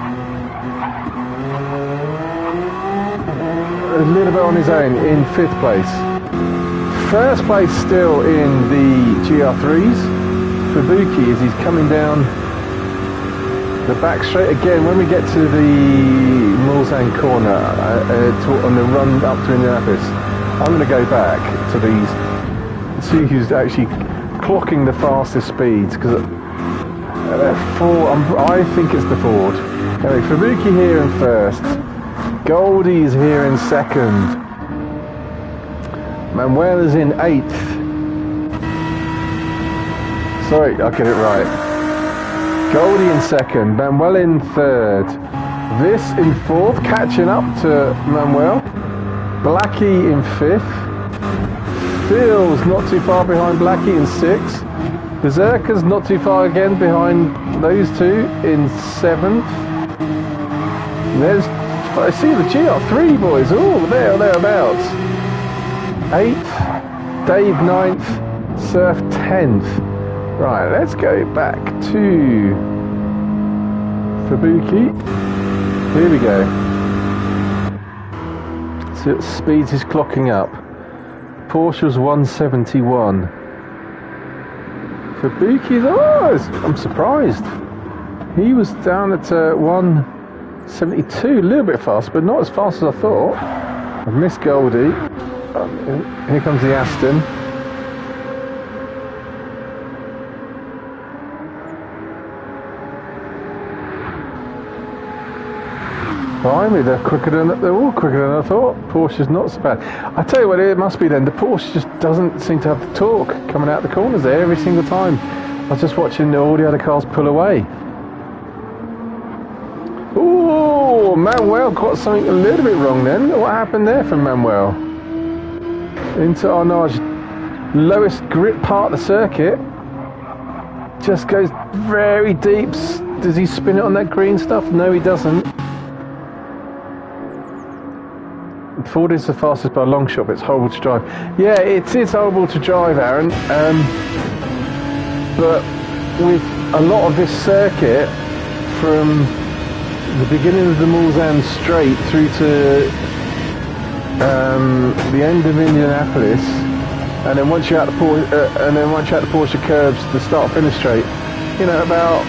A little bit on his own in fifth place. First place still in the GR3s. Fubuki as he's coming down the back straight again. When we get to the Mulsanne corner on the run up to Indianapolis, I'm going to go back to these, see who's actually clocking the fastest speeds, because I think it's the Ford. Anyway, Fubuki here in first, Goldie's here in second, Manuel is in eighth. Sorry, I'll get it right. Goldie in second, Manuel in third. This in fourth, catching up to Manuel. Blackie in fifth. Phil's not too far behind Blackie in sixth. Berserker's not too far again behind those two in seventh. There's, I see the GR3 boys, oh, thereabouts. Eighth, Dave ninth, Surf 10th. Right, let's go back to Fubuki. Here we go. So speeds is clocking up. Porsche's 171. Fubuki's, oh, I'm surprised. He was down at 172, a little bit fast, but not as fast as I thought. I've missed Goldie. Here comes the Aston. Behind me, they're all quicker than I thought. Porsche's not so bad. I tell you what, it must be then. The Porsche just doesn't seem to have the torque coming out the corners there every single time. I was just watching all the other cars pull away. Ooh, Manuel got something a little bit wrong then. What happened there from Manuel? Into Arnaud's lowest grip part of the circuit. Just goes very deep. Does he spin it on that green stuff? No, he doesn't. Ford is the fastest by a long shot, but it's horrible to drive. Yeah, it is horrible to drive, Aaron. But with a lot of this circuit, from the beginning of the Mulsanne straight through to the end of Indianapolis, and then once you're at the Porsche curbs, the start-finish straight, you know, about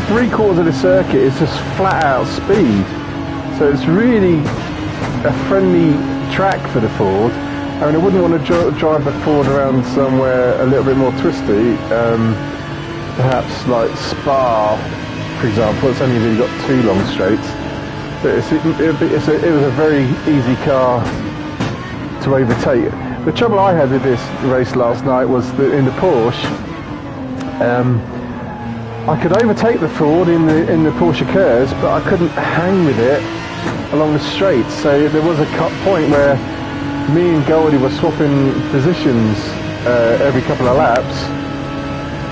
3/4 of the circuit is just flat-out speed. So it's really a friendly track for the Ford. I mean, I wouldn't want to drive the Ford around somewhere a little bit more twisty, perhaps like Spa, for example. It's only really got 2 long straights, but it was a very easy car to overtake. The trouble I had with this race last night was that in the Porsche, I could overtake the Ford in the Porsche curves, but I couldn't hang with it along the straights. So there was a cut point where me and Goldie were swapping positions every couple of laps.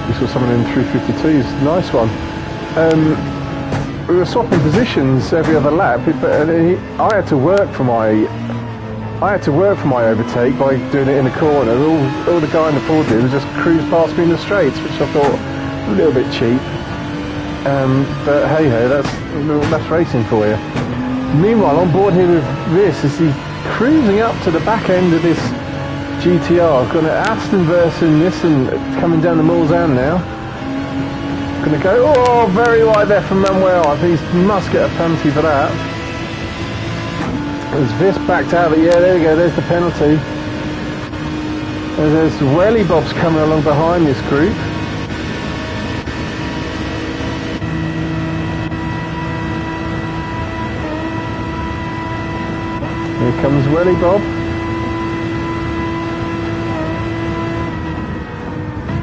We saw someone in 352s, nice one. We were swapping positions every other lap, but I had to work for my overtake by doing it in the corner. All the guy in the Ford did was just cruise past me in the straights, which I thought a little bit cheap. But hey ho, that's racing for you. Meanwhile, on board here with this, as he's cruising up to the back end of this GTR, got an Aston versus Nissan coming down the Mulsanne now. Going to go, oh, very wide there from Manuel. He must get a penalty for that. As Vis backed out, but yeah, there we go, there's the penalty. There's welly bobs coming along behind this group. Here comes Welly Bob.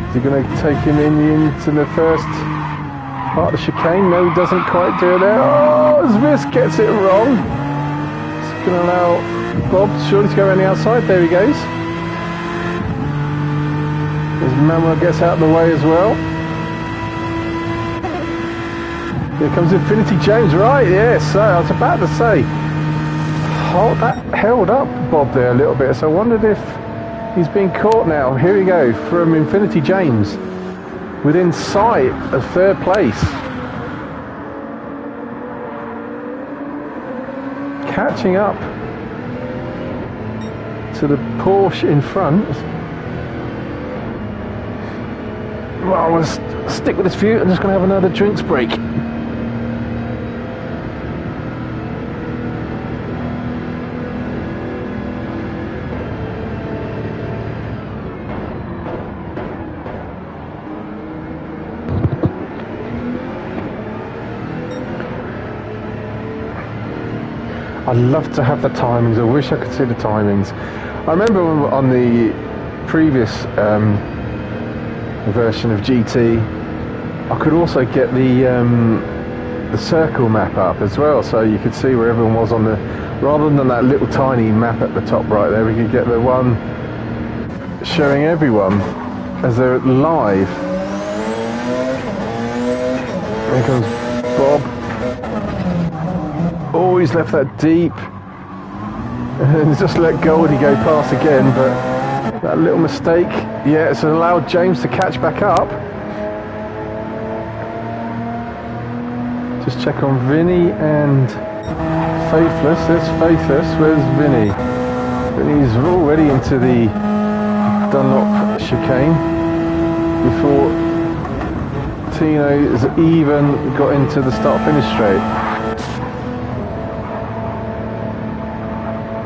Is he going to take him into the first part of the chicane? No, he doesn't quite do it there. Oh, Zvisk gets it wrong. It's going to allow Bob surely to go around the outside. There he goes. As Manuel gets out of the way as well. Here comes Infinity James, right? Yes, so I was about to say. That held up Bob there a little bit, so I wondered if he's been caught now. Here we go from Infinity James, within sight of 3rd place. Catching up to the Porsche in front. Well, I'm going to stick with this view. I'm just going to have another drinks break. I'd love to have the timings. I wish I could see the timings. I remember on the previous version of GT, I could also get the circle map up as well, so you could see where everyone was on the, rather than that little tiny map at the top right there, we could get the one showing everyone as they're live. Here comes Bob. Oh, he's left that deep. And just let Goldie go past again, but that little mistake, yeah, it's allowed James to catch back up. Just check on Vinny and Faithless. There's Faithless. Where's Vinny? Vinny's already into the Dunlop chicane before Tino has even got into the start-finish straight.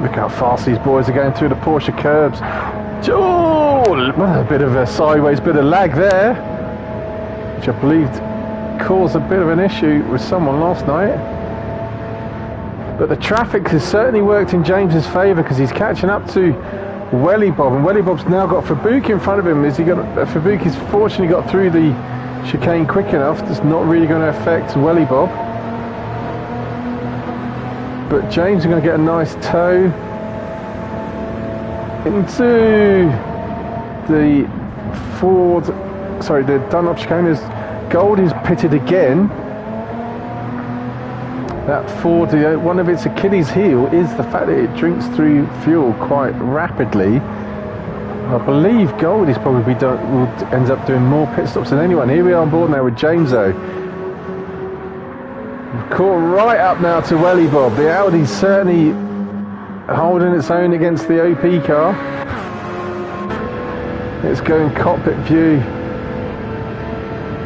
Look how fast these boys are going through the Porsche curbs. Oh, a bit of a sideways bit of lag there, which I believe caused a bit of an issue with someone last night. But the traffic has certainly worked in James's favour because he's catching up to Welly Bob, and Welly Bob's now got Fabuki in front of him. Fabuki's fortunately got through the chicane quick enough. That's not really going to affect Welly Bob. But James is going to get a nice tow into the the Dunlop chicane. As Goldie's pitted again. That Ford, one of its Achilles heel is the fact that it drinks through fuel quite rapidly. I believe Goldie's probably ends up doing more pit stops than anyone. Here we are on board now with James though. Caught right up now to Welly Bob. The Audi's certainly holding its own against the OP car. It's going cockpit view.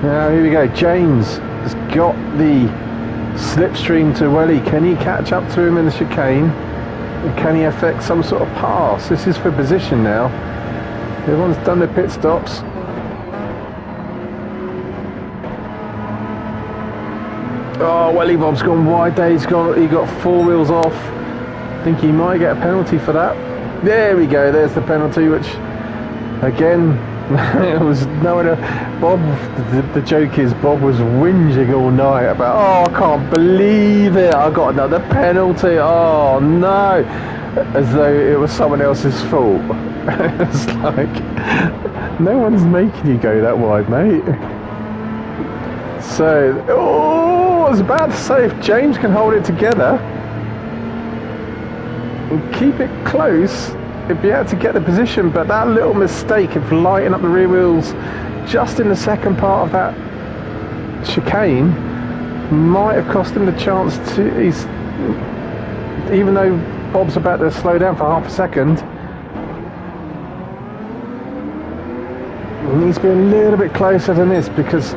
Now here we go. James has got the slipstream to Welly. Can he catch up to him in the chicane? And can he affect some sort of pass? This is for position now. Everyone's done their pit stops. Oh, Welly Bob's gone wide there. He got 4 wheels off. I think he might get a penalty for that. There we go. There's the penalty, which again it was nowhere. Bob, the joke is Bob was whinging all night about, oh, I can't believe it, I got another penalty, oh no, as though it was someone else's fault. It's like, no one's making you go that wide, mate. So, oh, I was about to say, if James can hold it together and keep it close, he'd be able to get the position, but that little mistake of lighting up the rear wheels just in the second part of that chicane might have cost him the chance to, even though Bob's about to slow down for half a second, he needs to be a little bit closer than this, because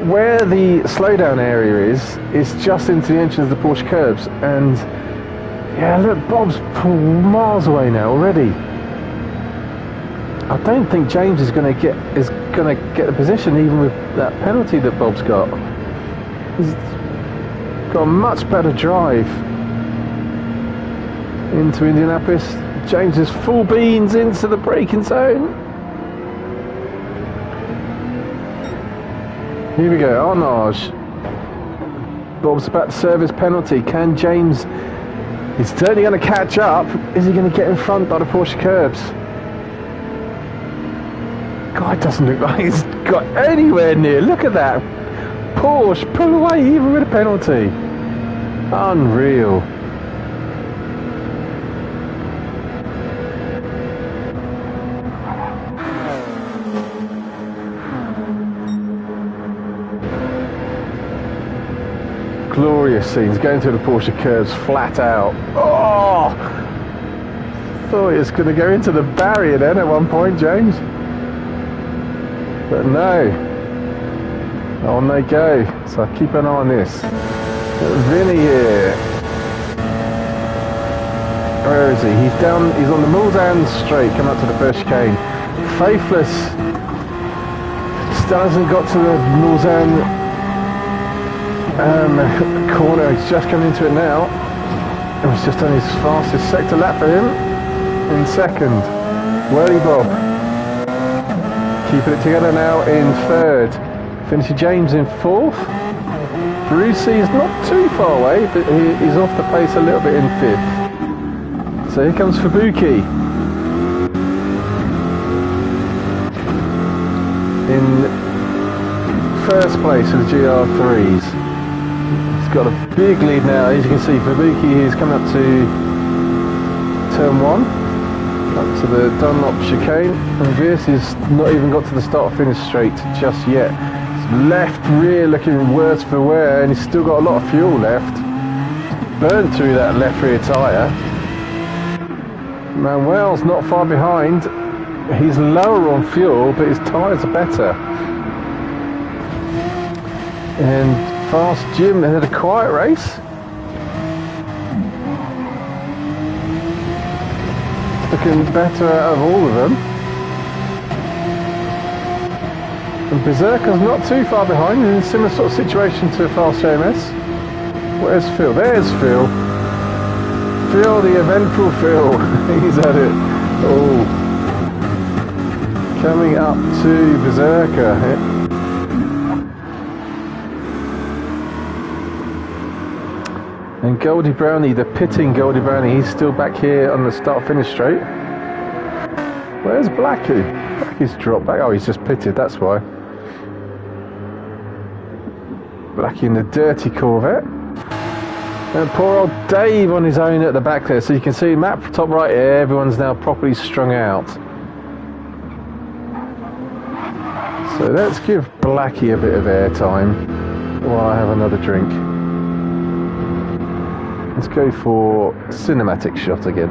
where the slowdown area is just into the entrance of the Porsche curbs, and yeah, look, Bob's miles away now already. I don't think James is going to get the position even with that penalty that Bob's got. He's got a much better drive into Indianapolis. James is full beans into the braking zone. Here we go, Arnage. Bob's about to serve his penalty. Can James? He's certainly going to catch up. Is he going to get in front by the Porsche curbs? God, it doesn't look like he's got anywhere near. Look at that. Porsche, pull away even with a penalty. Unreal. Glorious scenes, going through the Porsche curves flat out. Oh! Thought he was going to go into the barrier then at one point, James. But no. On they go. So keep an eye on this. Vinny here. Where is he? He's down, he's on the Muldown straight, coming up to the first chicane. Faithless still hasn't got to the Muldown corner. He's just coming into it now. It was just on his fastest sector lap for him. In second, Welly Bob keeping it together now in third. Finishing James in fourth. Brucey is not too far away, but he's off the pace a little bit in fifth. So here comes Fabuki in first place for the GR3s. Got a big lead now. As you can see, Fabuki is coming up to turn 1, up to the Dunlop chicane, and this is not even got to the start-finish straight just yet. It's left rear looking worse for wear, and he's still got a lot of fuel left. Burnt through that left rear tyre. Manuel's not far behind. He's lower on fuel, but his tyres are better. And Fast Jim had a quiet race. Looking better out of all of them. And Berserker's not too far behind, in a similar sort of situation to Fast JMS. Where's Phil? There's Phil. Phil, the eventful Phil. He's at it. Oh. Coming up to Berserker. And Goldie Brownie, the pitting Goldie Brownie, he's still back here on the start-finish straight. Where's Blackie? Blackie's dropped back. Oh, he's just pitted, that's why. Blackie in the dirty Corvette. And poor old Dave on his own at the back there. So you can see map top right here, everyone's now properly strung out. So let's give Blackie a bit of airtime while I have another drink. Let's go for cinematic shot again.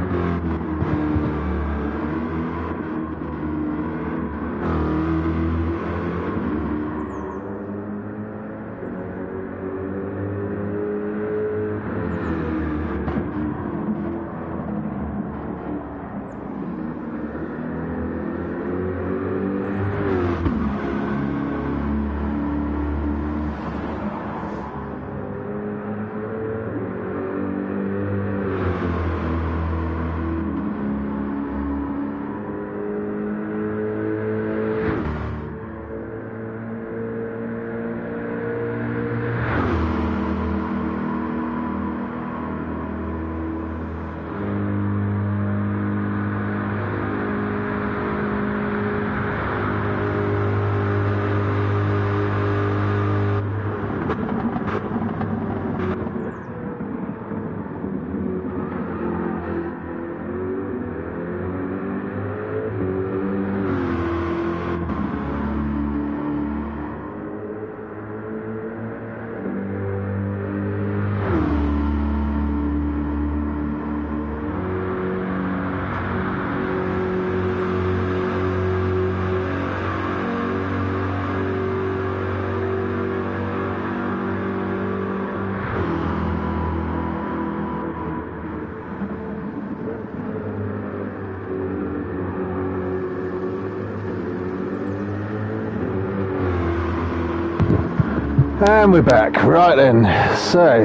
And we're back. Right then, so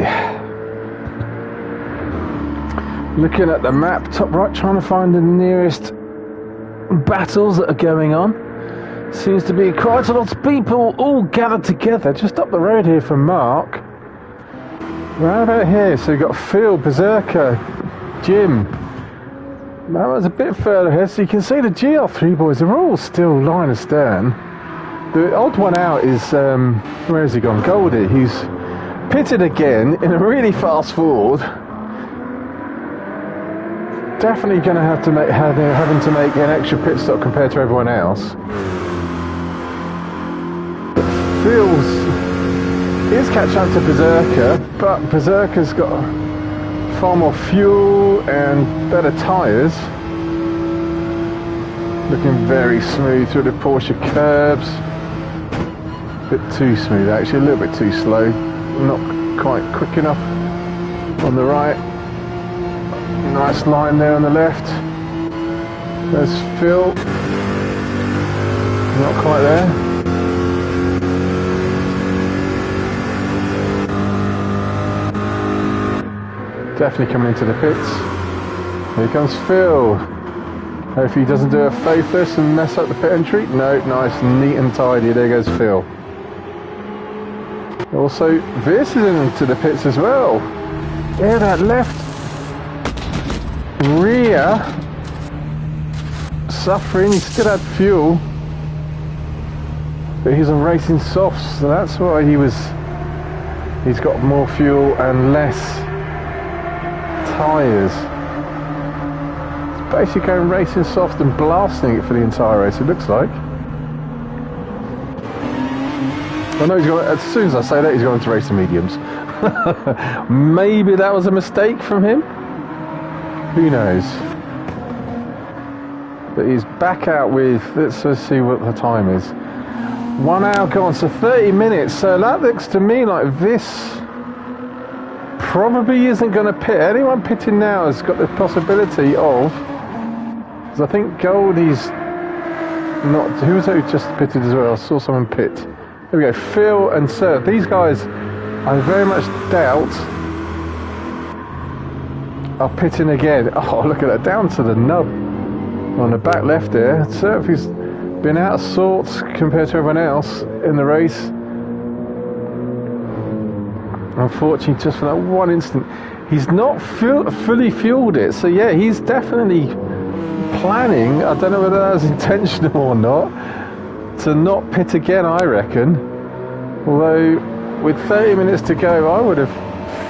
looking at the map top right, trying to find the nearest battles that are going on. Seems to be quite a lot of people all gathered together just up the road here from Mark. Right about here, so we've got Phil, Berserker, Jim. That was a bit further ahead, so you can see the GR3 boys are all still line astern. The odd one out is, where has he gone? Goldie. He's pitted again in a really fast Ford. Definitely going to have to make, having to make an extra pit stop compared to everyone else. Phil's is catching up to Berserker, but Berserker's got far more fuel and better tyres. Looking very smooth through the Porsche curbs. Bit too smooth actually, a little bit too slow, not quite quick enough on the right. Nice line there on the left. There's Phil, not quite there. Definitely coming into the pits. Here comes Phil. Hopefully he doesn't do a faithless and mess up the pit entry. No, nice, neat and tidy, there goes Phil. Also, this is into the pits as well. Yeah, that left rear suffering. He still had fuel, but he's on racing softs, so that's why he's got more fuel and less tyres. It's basically going racing soft and blasting it for the entire race, it looks like. I know he's going, as soon as I say that, he's going to race the mediums. Maybe that was a mistake from him. Who knows? But he's back out with, let's see what the time is. 1 hour gone, so 30 minutes. So that looks to me like this probably isn't going to pit. Anyone pitting now has got the possibility of, because I think Goldie's not, who was it who just pitted as well? I saw someone pit. Here we go, Phil and Sir. These guys, I very much doubt, are pitting again. Oh, look at that, down to the nub on the back left there. Surf has been out of sorts compared to everyone else in the race. Unfortunately, just for that one instant, he's not fully fueled it. So yeah, he's definitely planning, I don't know whether that was intentional or not, to not pit again, I reckon. Although, with 30 minutes to go, I would have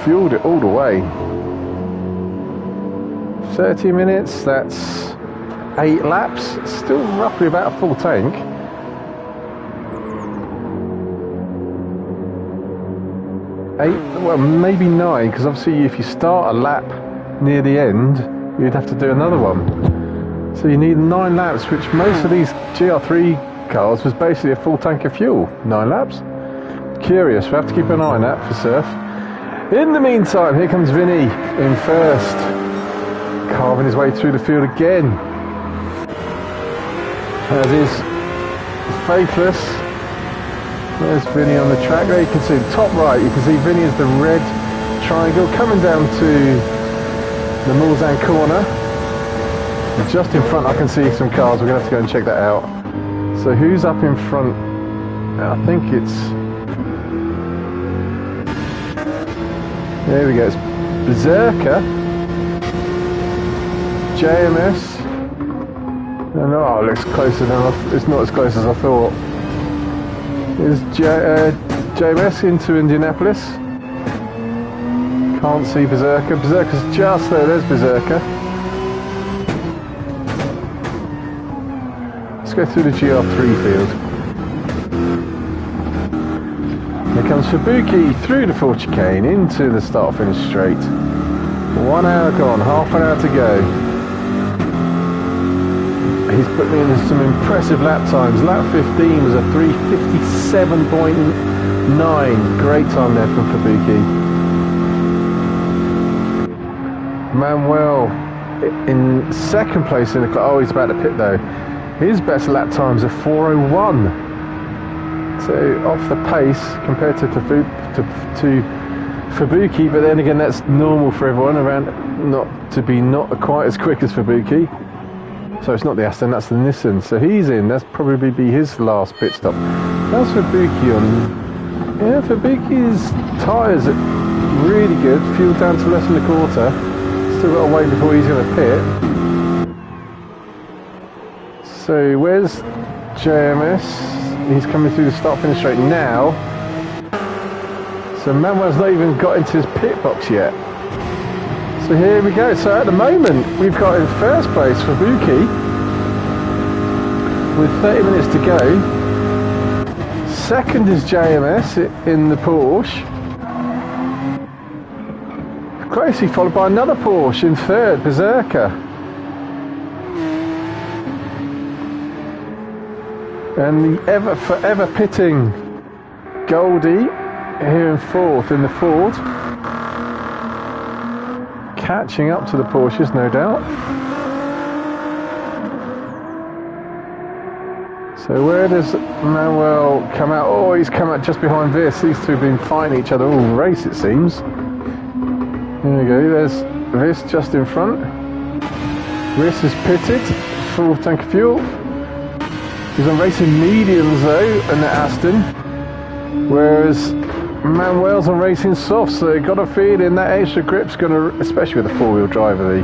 fueled it all the way. 30 minutes, that's 8 laps, still roughly about a full tank. 8, well maybe 9, because obviously if you start a lap near the end, you'd have to do another one. So you need 9 laps, which most of these GR3 cars was basically a full tank of fuel. 9 laps. Curious, we have to keep an eye on that for Surf. In the meantime, here comes Vinny in first, carving his way through the field again. As is Faithless. There's Vinny on the track. There you can see, top right, you can see Vinny is the red triangle coming down to the Mulzan corner. And just in front I can see some cars, we're going to have to go and check that out. So who's up in front? I think it's... There we go, it's Berserker, JMS, and oh, it looks closer than it's not as close as I thought. There's JMS into Indianapolis. Can't see Berserker. Berserker's just there. There's Berserker. Let's go through the GR3 field. Here comes Fubuki through the full chicane into the start-finish straight. 1 hour gone, half an hour to go. He's put me in some impressive lap times. Lap 15 was a 3:57.9. Great time there from Fubuki. Manuel in second place in the class. Oh, he's about to pit though. His best lap times are 4:01. So off the pace compared to Fubuki, but then again that's normal for everyone around, not quite as quick as Fubuki. So it's not the Aston, that's the Nissan. So he's in, that's probably be his last pit stop. That's Fubuki on. Yeah, Fubuki's tyres are really good, fuel down to less than a quarter. Still got to wait before he's going to pit. So where's JMS? He's coming through the start-finish straight now. So Manuel's not even got into his pit box yet. So here we go. So at the moment, we've got in first place Fubuki with 30 minutes to go. Second is JMS in the Porsche. Closely followed by another Porsche in third, Berserker. And the forever pitting Goldie here in fourth in the Ford. Catching up to the Porsches, no doubt. So where does Manuel come out? Oh, he's come out just behind Viss. These two have been fighting each other all race, it seems. There we go, there's Viss just in front. Viss is pitted, full tank of fuel. He's on racing mediums though, in the Aston. Whereas Manuel's on racing soft, so you got a feeling that extra grip's going to, especially with the four-wheel drive of the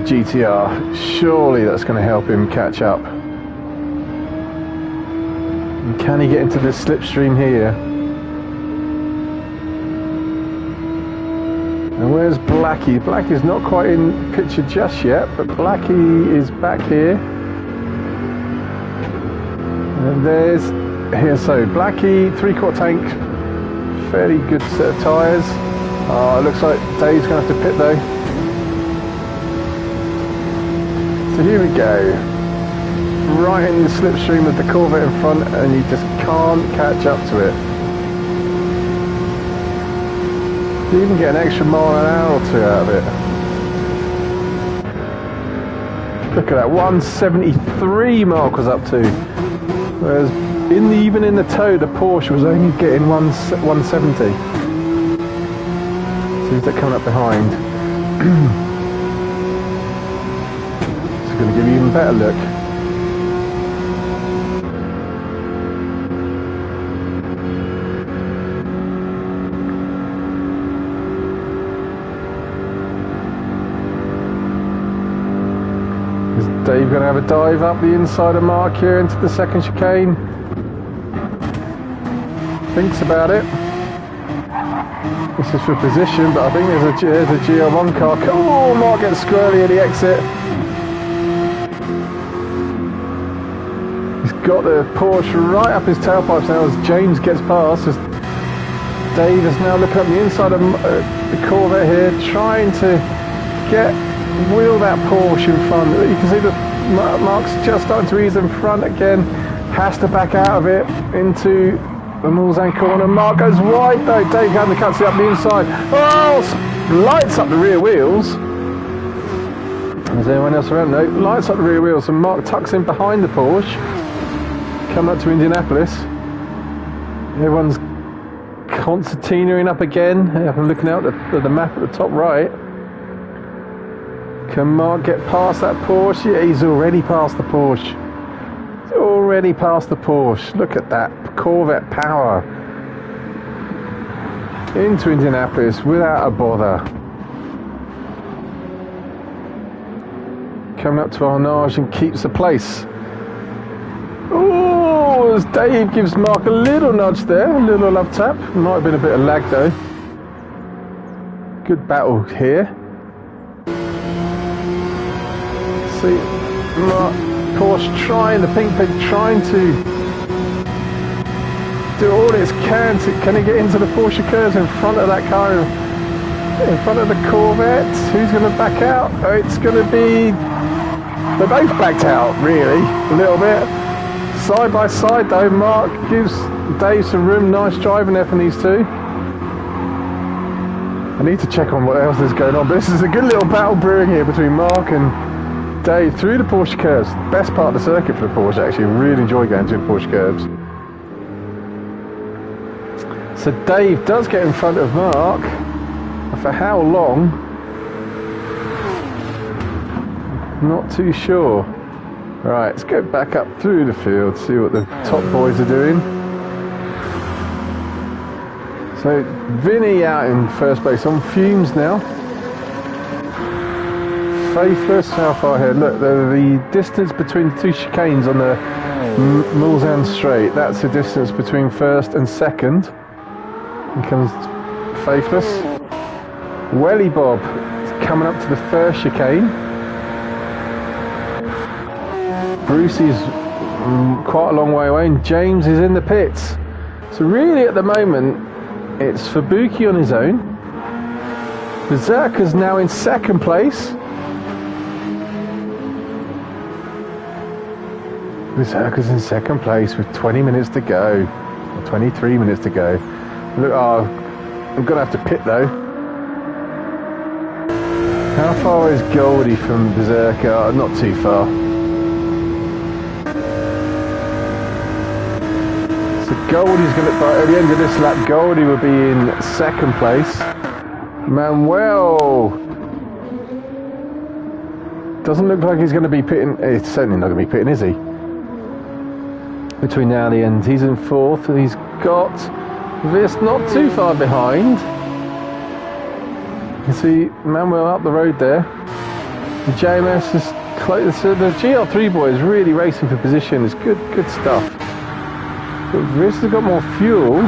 GTR, surely that's going to help him catch up. And can he get into this slipstream here? And where's Blackie? Blackie's not quite in picture just yet, but Blackie is back here. And there's here, so Blackie, 3/4 tank, fairly good set of tyres. Oh, it looks like Dave's going to have to pit though. So here we go. right in the slipstream of the Corvette in front, and you just can't catch up to it. You even get an extra mile an hour or two out of it. Look at that, 173 Mark was up to. Whereas even in the tow, the Porsche was only getting 170. So who's that coming up behind? It's going to give you even better look. Is Dave going to have a dive up the inside of Mark here into the second chicane? Thinks about it. This is for position, but I think there's a GR1 car. Oh, Mark gets squirrely at the exit. He's got the Porsche right up his tailpipes now as James gets past. As Dave is now looking up the inside of the Corvette here, trying to wheel that Porsche in front. You can see that Mark's just starting to ease in front again. Has to back out of it into the Mulsanne corner. Mark goes wide though. Dave Gardner cuts it up the inside. Oh, lights up the rear wheels. Is anyone else around? No, lights up the rear wheels. And Mark tucks in behind the Porsche. Coming up to Indianapolis. Everyone's concertinaing up again. I'm looking out at the map at the top right. Can Mark get past that Porsche? Yeah, he's already past the Porsche. He's already past the Porsche. Look at that Corvette power. Into Indianapolis without a bother. Coming up to Arnage and keeps the place. Oh, as Dave gives Mark a little nudge there, a little love tap. Might have been a bit of lag though. Good battle here. See, Mark, Porsche trying, the pink pig trying to do all it can to, can it get into the Porsche curves in front of that car, in front of the Corvette? Who's going to back out? Oh, it's going to be, they both backed out really, a little bit. Side by side though, Mark gives Dave some room, nice driving there from these two. I need to check on what else is going on, but this is a good little battle brewing here between Mark and Dave through the Porsche curves. Best part of the circuit for the Porsche actually. Really enjoy going through the Porsche curves. So Dave does get in front of Mark. For how long? Not too sure. Right, let's go back up through the field, see what the top boys are doing. So Vinny out in first place on fumes now. Faithless, how far ahead? Look, the distance between the two chicanes on the Mulsanne straight, that's the distance between first and second. Here comes Faithless. Welly Bob is coming up to the first chicane. Brucey's quite a long way away, and James is in the pits. So really at the moment, it's Fabuki on his own. Berserker's now in second place. Berserker's in second place with 20 minutes to go, or 23 minutes to go. Look, oh, I'm going to have to pit though. How far is Goldie from Berserker? Oh, not too far. So Goldie's going to, at the end of this lap, Goldie will be in second place. Manuel doesn't look like he's going to be pitting. It's certainly not going to be pitting, is he? Between now and the end, he's in fourth, and he's got this not too far behind. You can see Manuel up the road there. The JMS is close. So the GR3 boy is really racing for position. It's good stuff. But Riss has got more fuel.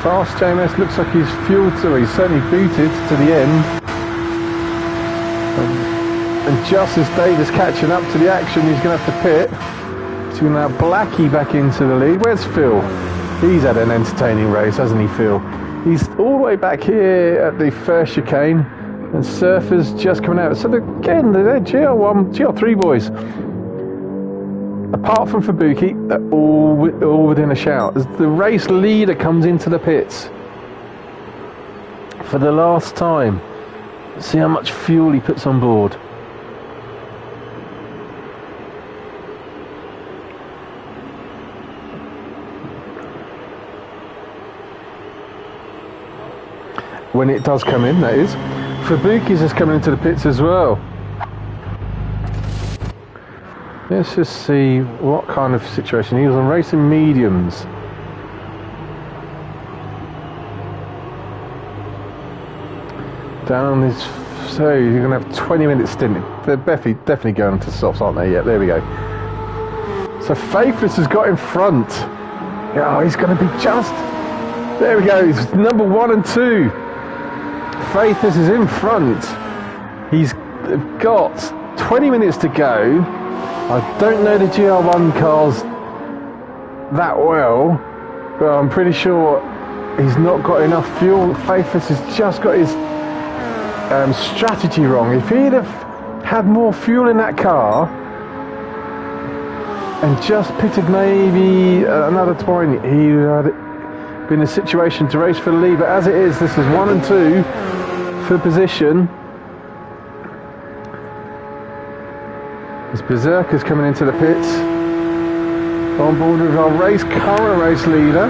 Fast JMS looks like he's fueled, so he's certainly booted to the end. And just as Dave is catching up to the action, he's going to have to pit. So now Blackie back into the lead. Where's Phil? He's had an entertaining race, hasn't he, Phil? He's all the way back here at the first chicane, and Surfer's just coming out. So again, they're GR1, GR3 boys apart from Fubuki, they're all within a shout. As the race leader comes into the pits for the last time, see how much fuel he puts on board. When it does come in, that is. Fubuki's just coming into the pits as well. Let's just see what kind of situation. He was on racing mediums. Down on his... So you're going to have 20 minutes stint. They're definitely going to softs, aren't they? Yeah, there we go. So Faithless has got in front. Oh, he's going to be just... There we go. He's number 1 and 2. Faithless is in front. He's got 20 minutes to go. I don't know the GR1 cars that well, but I'm pretty sure he's not got enough fuel. Faithless has just got his strategy wrong. If he'd have had more fuel in that car and just pitted maybe another 20, he would have been in a situation to race for the lead. But as it is, this is 1 and 2 for position. As Berserker's coming into the pits, on board with our current race leader,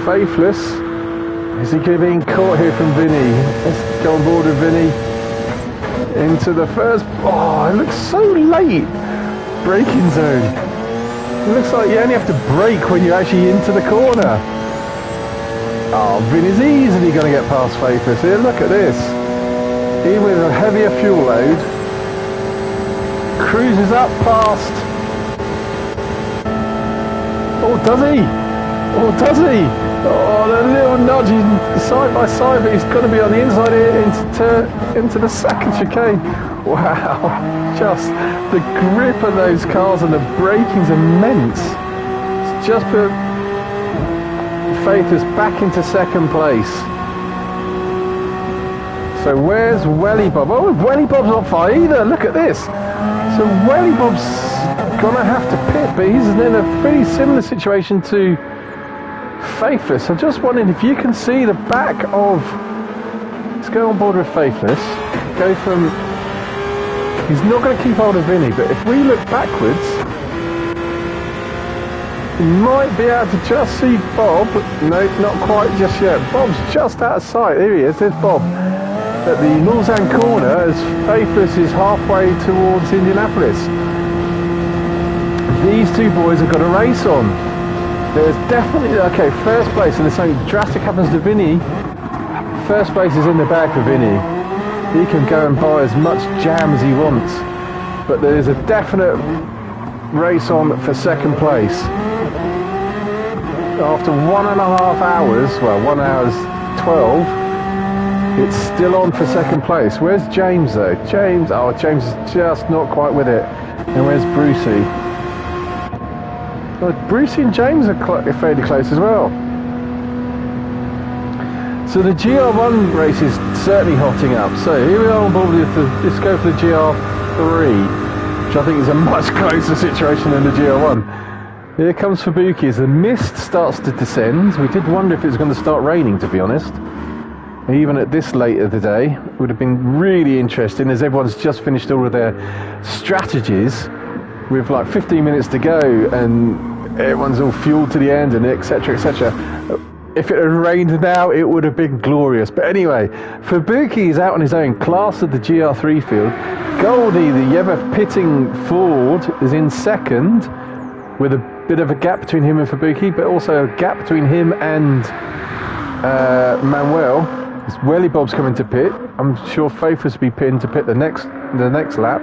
Faithless. Is he being caught here from Vinny? Let's go on board with Vinny into the first. Oh, it looks so late. Braking zone. It looks like you only have to brake when you're actually into the corner. Oh, Vinny's easily going to get past Faithless here. Look at this. Even with a heavier fuel load. Cruises up past. Oh, does he? Oh, does he? Oh, the little nudge. He's side by side, but he's got to be on the inside here into the second chicane. Wow. Just the grip of those cars and the braking's immense. It's just put Faithless back into second place. So where's Welly Bob? Oh, Welly Bob's not far either. Look at this. So Welly Bob's gonna have to pit, but he's in a pretty similar situation to Faithless. I'm just wondering if you can see the back of... Let's go on board with Faithless. Go from... He's not going to keep hold of Vinny, but if we look backwards, you might be able to just see Bob. No, not quite just yet. Bob's just out of sight. Here he is. There's Bob. At the Lausanne corner, as Faithless is halfway towards Indianapolis. These two boys have got a race on. There's definitely, okay, first place, and if something drastic happens to Vinny, first place is in the bag for Vinny. He can go and buy as much jam as he wants. But there is a definite race on for second place. After 1.5 hours, well, 1 hour 12, it's still on for second place. Where's James though? James is just not quite with it. And where's Brucey? Well, Brucey and James are fairly close as well. So the GR1 race is certainly hotting up. So here we are on board with let's go for the GR3, which I think is a much closer situation than the GR1. Here comes Fubuki as the mist starts to descend. We did wonder if it was going to start raining, to be honest. Even at this late of the day, it would have been really interesting as everyone's just finished all of their strategies with like 15 minutes to go and everyone's all fueled to the end and etc, etc. If it had rained now, it would have been glorious. But anyway, Fubuki is out on his own, class of the GR3 field. Goldie, the Yeva pitting forward, is in second with a bit of a gap between him and Fubuki, but also a gap between him and Manuel. As Welly Bob's coming to pit. I'm sure Faithless will be pinned to pit the next lap.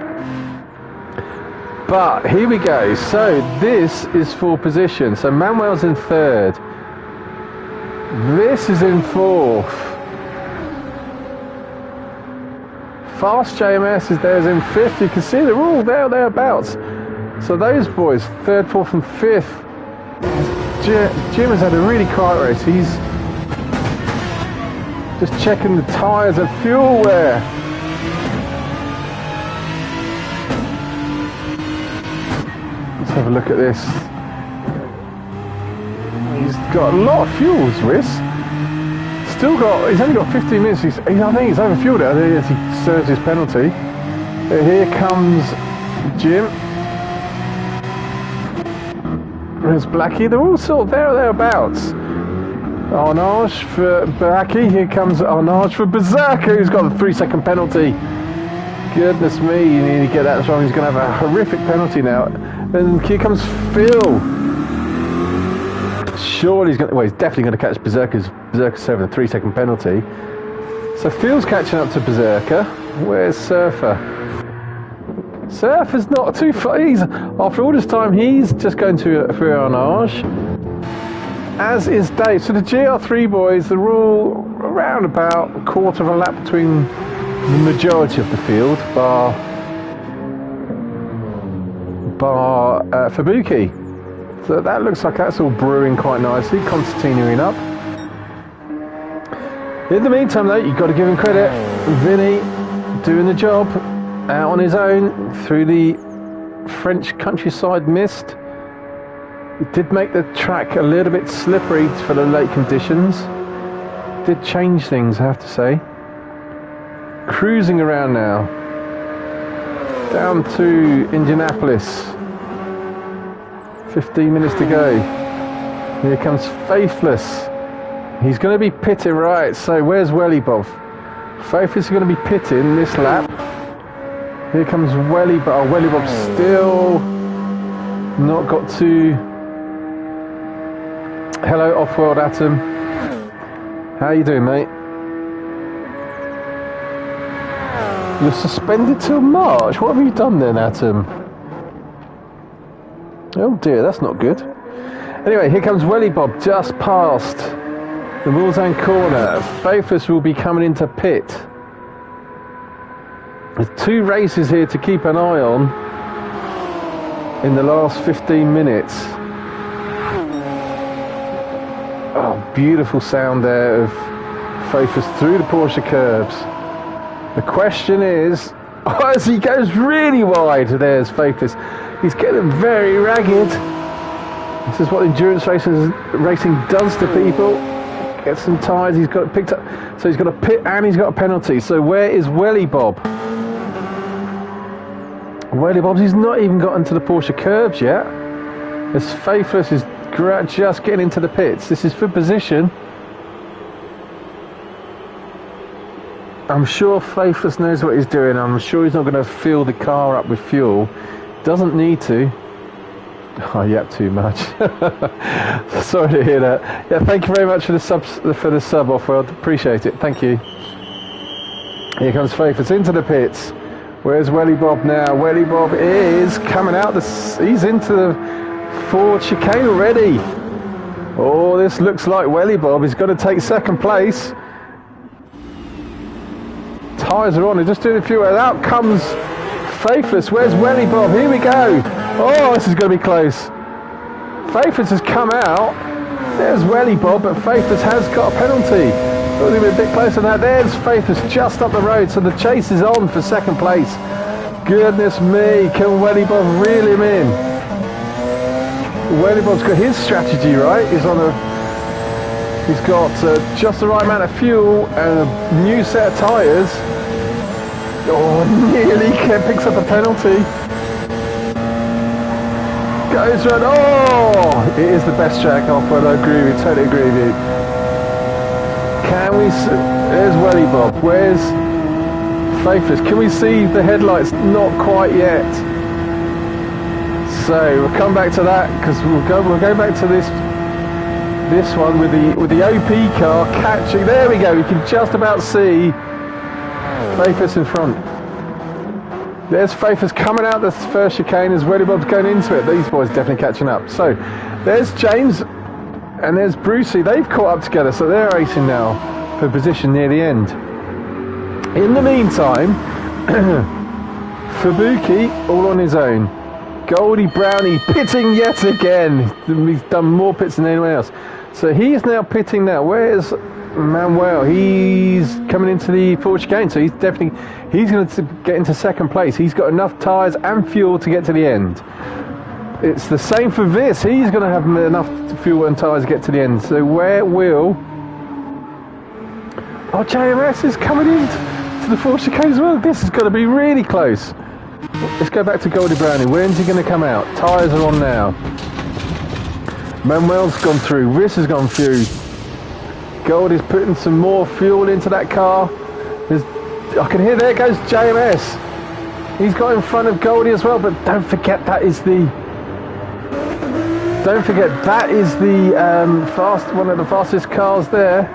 But here we go. So this is for position. So Manuel's in third. This is in fourth. Fast JMS is there's in fifth. You can see they're all thereabouts. So those boys, third, fourth, and fifth. Jim has had a really quiet race. He's just checking the tyres and fuel wear. have a look at this. He's got a lot of fuels, Riss. He's only got 15 minutes. I think he's overfueled it as he serves his penalty. Here comes Jim. There's Blackie. They're all sort of thereabouts. Arnage for Blackie. Here comes Arnage for Berserker, who's got a 3-second penalty. Goodness me, you need to get that wrong. He's going to have a horrific penalty now. And here comes Phil. Surely he's definitely going to catch Berserker's serving a 3-second penalty. So Phil's catching up to Berserker. Where's Surfer? Surfer's not too far. After all this time, he's just going through Arnage. As is Dave. So the GR3 boys, they're all around about a quarter of a lap between the majority of the field, bar Fabuki. So that looks like that's all brewing quite nicely, concertinaing up. In the meantime though, you've got to give him credit. Vinny doing the job out on his own through the French countryside mist. It did make the track a little bit slippery for the late conditions. Did change things, I have to say. Cruising around now. Down to Indianapolis. 15 minutes to go. Here comes Faithless. He's going to be pitting, right, so where's Welly Bob? Faithless is going to be pitting this lap. Here comes Welly Bob. Oh, Welly Bob's still not got to... Hello, Off-World Atom. How you doing, mate? You're suspended till March? What have you done then, Atom? Oh dear, that's not good. Anyway, here comes Welly Bob, just past the Mulzane corner. Faithless will be coming into pit. There's 2 races here to keep an eye on in the last 15 minutes. Oh, beautiful sound there of Faithless through the Porsche curbs. The question is, as he goes really wide, there's Faithless. He's getting very ragged. This is what endurance racing does to people. Gets some tyres, he's got it picked up. So he's got a pit and he's got a penalty. So where is Welly Bob? Welly Bob, he's not even got into the Porsche curbs yet. As Faithless is just getting into the pits. This is for position. I'm sure Faithless knows what he's doing. I'm sure he's not going to fill the car up with fuel. Doesn't need to. Oh, yep, too much. Sorry to hear that. Yeah, thank you very much for the sub Off-World. Appreciate it. Thank you. Here comes Faithless into the pits. Where's Welly Bob now? Welly Bob is coming out. He's into the Ford chicane already. Oh, this looks like Welly Bob is going to take second place. Tyres are on. They're just doing a few. Out comes Faithless. Where's Welly Bob? Here we go. Oh, this is going to be close. Faithless has come out. There's Welly Bob, but Faithless has got a penalty. Thought it would be a bit closer than that. There's Faithless just up the road, so the chase is on for second place. Goodness me, can Welly Bob reel him in? Welly Bob's got his strategy right. He's got just the right amount of fuel and a new set of tyres. Oh, nearly picks up a penalty. Goes round. Oh, it is the best track Off-Road. I agree with you. Totally agree with you. Can we see? There's Welly Bob. Where's Faithless? Can we see the headlights? Not quite yet. So we'll come back to that because we'll go back to this one with the OP car catching. There we go. We can just about see Faithless in front. There's Faithless coming out the first chicane as Welly Bob's going into it. These boys definitely catching up. So there's James and there's Brucey. They've caught up together, so they're racing now for position near the end. In the meantime, Fabuki all on his own. Goldie Brownie pitting yet again. He's done more pits than anyone else. So he is now pitting now. Where's Manuel? He's coming into the Ford chicane, so he's going to get into second place. He's got enough tyres and fuel to get to the end. It's the same for this. He's going to have enough fuel and tyres to get to the end. So where will... Oh, JMS is coming in to the fourth chicane as well. This is going to be really close. Let's go back to Goldie Brownie. When's he going to come out? Tyres are on now. Manuel's gone through. Riss has gone through. Goldie's putting some more fuel into that car. I can hear, there goes JMS. He's got in front of Goldie as well, but don't forget that is the... Don't forget that is the one of the fastest cars there.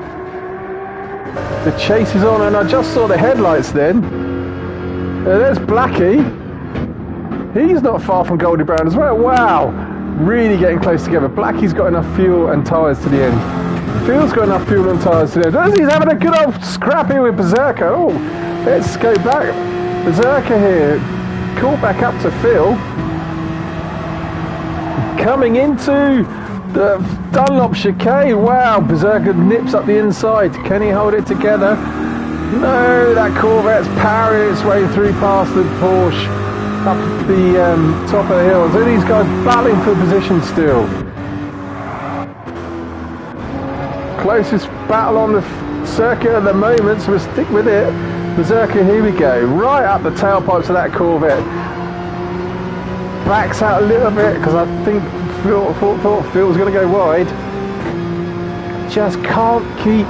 The chase is on, and I just saw the headlights then. There's Blackie. He's not far from Goldie Brown as well. Wow, really getting close together. Blackie's got enough fuel and tyres to the end. Phil's got enough fuel and tyres to the end. He's having a good old scrap here with Berserker. Oh, let's go back. Berserker here. Call back up to Phil. Coming into the Dunlop chicane. Wow, Berserker nips up the inside. Can he hold it together? No, that Corvette's powering its way through past the Porsche up the top of the hill. So these guys battling for position still. Closest battle on the circuit at the moment, so we'll stick with it. Berserker, here we go. Right up the tailpipes of that Corvette. Backs out a little bit because I think thought Phil was going to go wide. Just can't keep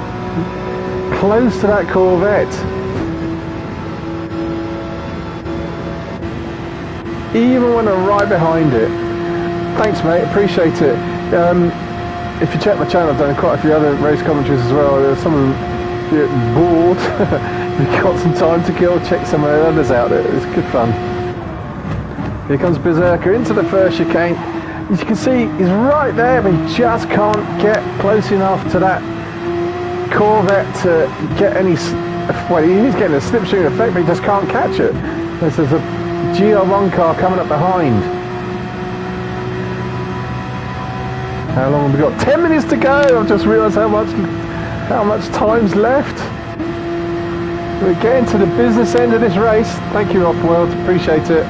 close to that Corvette. Even when I'm right behind it. Thanks, mate. Appreciate it. If you check my channel, I've done quite a few other race commentaries as well. There's some of them bored. If you've got some time to kill, check some of the others out. It's good fun. Here comes Berserker into the first chicane. As you can see, he's right there, but he just can't get close enough to that Corvette to get any... Well, he's getting a slipstream effect, but he just can't catch it. There's a GR1 car coming up behind. How long have we got? 10 minutes to go! I've just realised how much time's left. We're getting to the business end of this race. Thank you, Off-World. Appreciate it.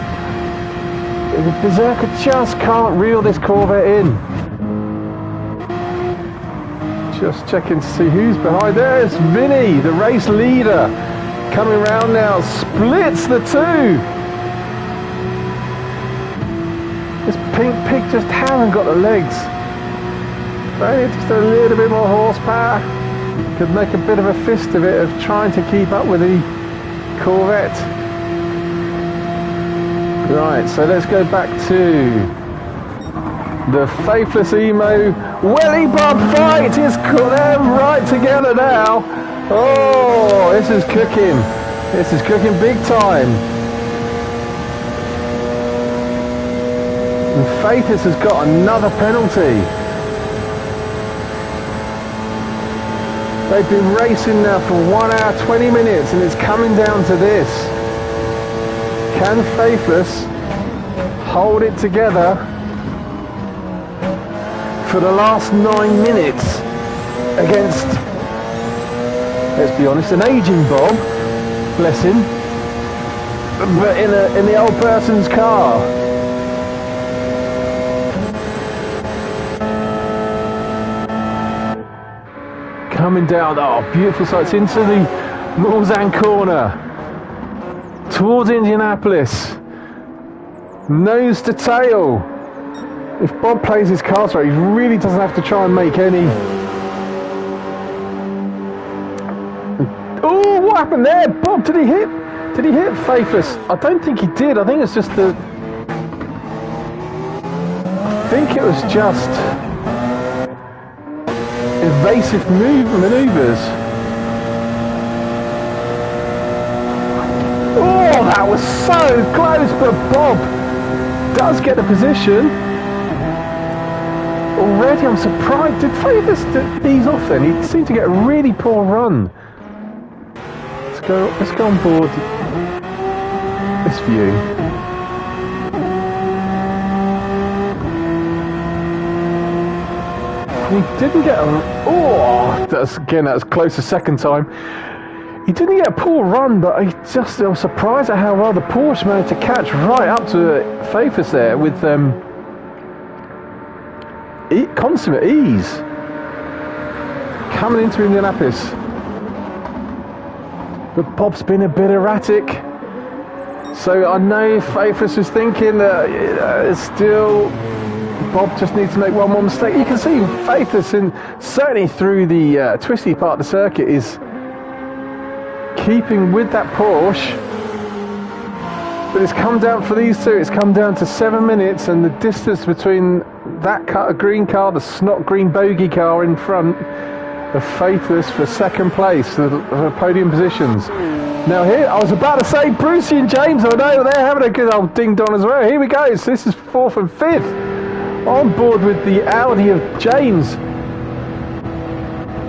The Berserker just can't reel this Corvette in. Just checking to see who's behind. There's Vinny, the race leader, coming round now. Splits the two. This pink pig just hasn't got the legs. Maybe just a little bit more horsepower. Could make a bit of a fist of it, of trying to keep up with the Corvette. Right, so let's go back to the Faithless Emo Welly Bob fight. It's them right together now. Oh, this is cooking. This is cooking big time. And Faithless has got another penalty. They've been racing now for 1 hour 20 minutes and it's coming down to this. Can Faithless hold it together for the last 9 minutes against, let's be honest, an aging Bob, bless him, but in the old person's car. Coming down, oh, beautiful sights into the Mulzan corner. Towards Indianapolis, nose to tail. If Bob plays his cards right, he really doesn't have to try and make any. Oh, what happened there? Bob, did he hit Faithless? I don't think he did. I think it's just the... I think it was just evasive maneuvers. Oh, that was so close, but Bob does get the position. Already, I'm surprised. Did Faithless ease off then? He seemed to get a really poor run. Let's go on board this view. He didn't get a... Oh, that was close the second time. He didn't get a poor run, but I was surprised at how well the Porsche managed to catch right up to Faithless there with consummate ease. Coming into Indianapolis. But Bob's been a bit erratic. So I know Faithful is thinking that still Bob just needs to make one more mistake. You can see Faithful, certainly through the twisty part of the circuit, is keeping with that Porsche. But it's come down for these two, it's come down to 7 minutes, and the distance between that car, green car, the snot green bogey car in front of Faithless for second place, the podium positions. Now here, I was about to say Brucey and James, I know they're having a good old ding-dong as well. Here we go, so this is 4th and 5th. On board with the Audi of James.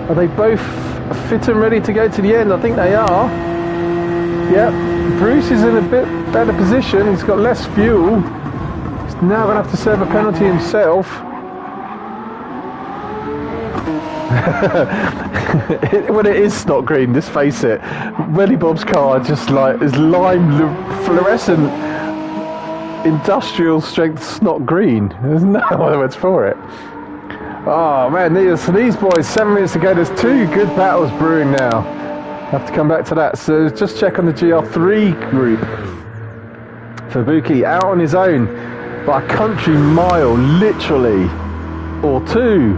Are they both fit and ready to go to the end? I think they are. Yep, Bruce is in a bit better position, he's got less fuel. He's now going to have to serve a penalty himself. When it is snot green, just face it, Welly Bob's car just like is lime fluorescent industrial strength snot green. There's no other words for it. Oh man, so these boys, 7 minutes to go, there's two good battles brewing now. Have to come back to that. So just check on the GR3 group. Fabuki out on his own by a country mile, literally, or two,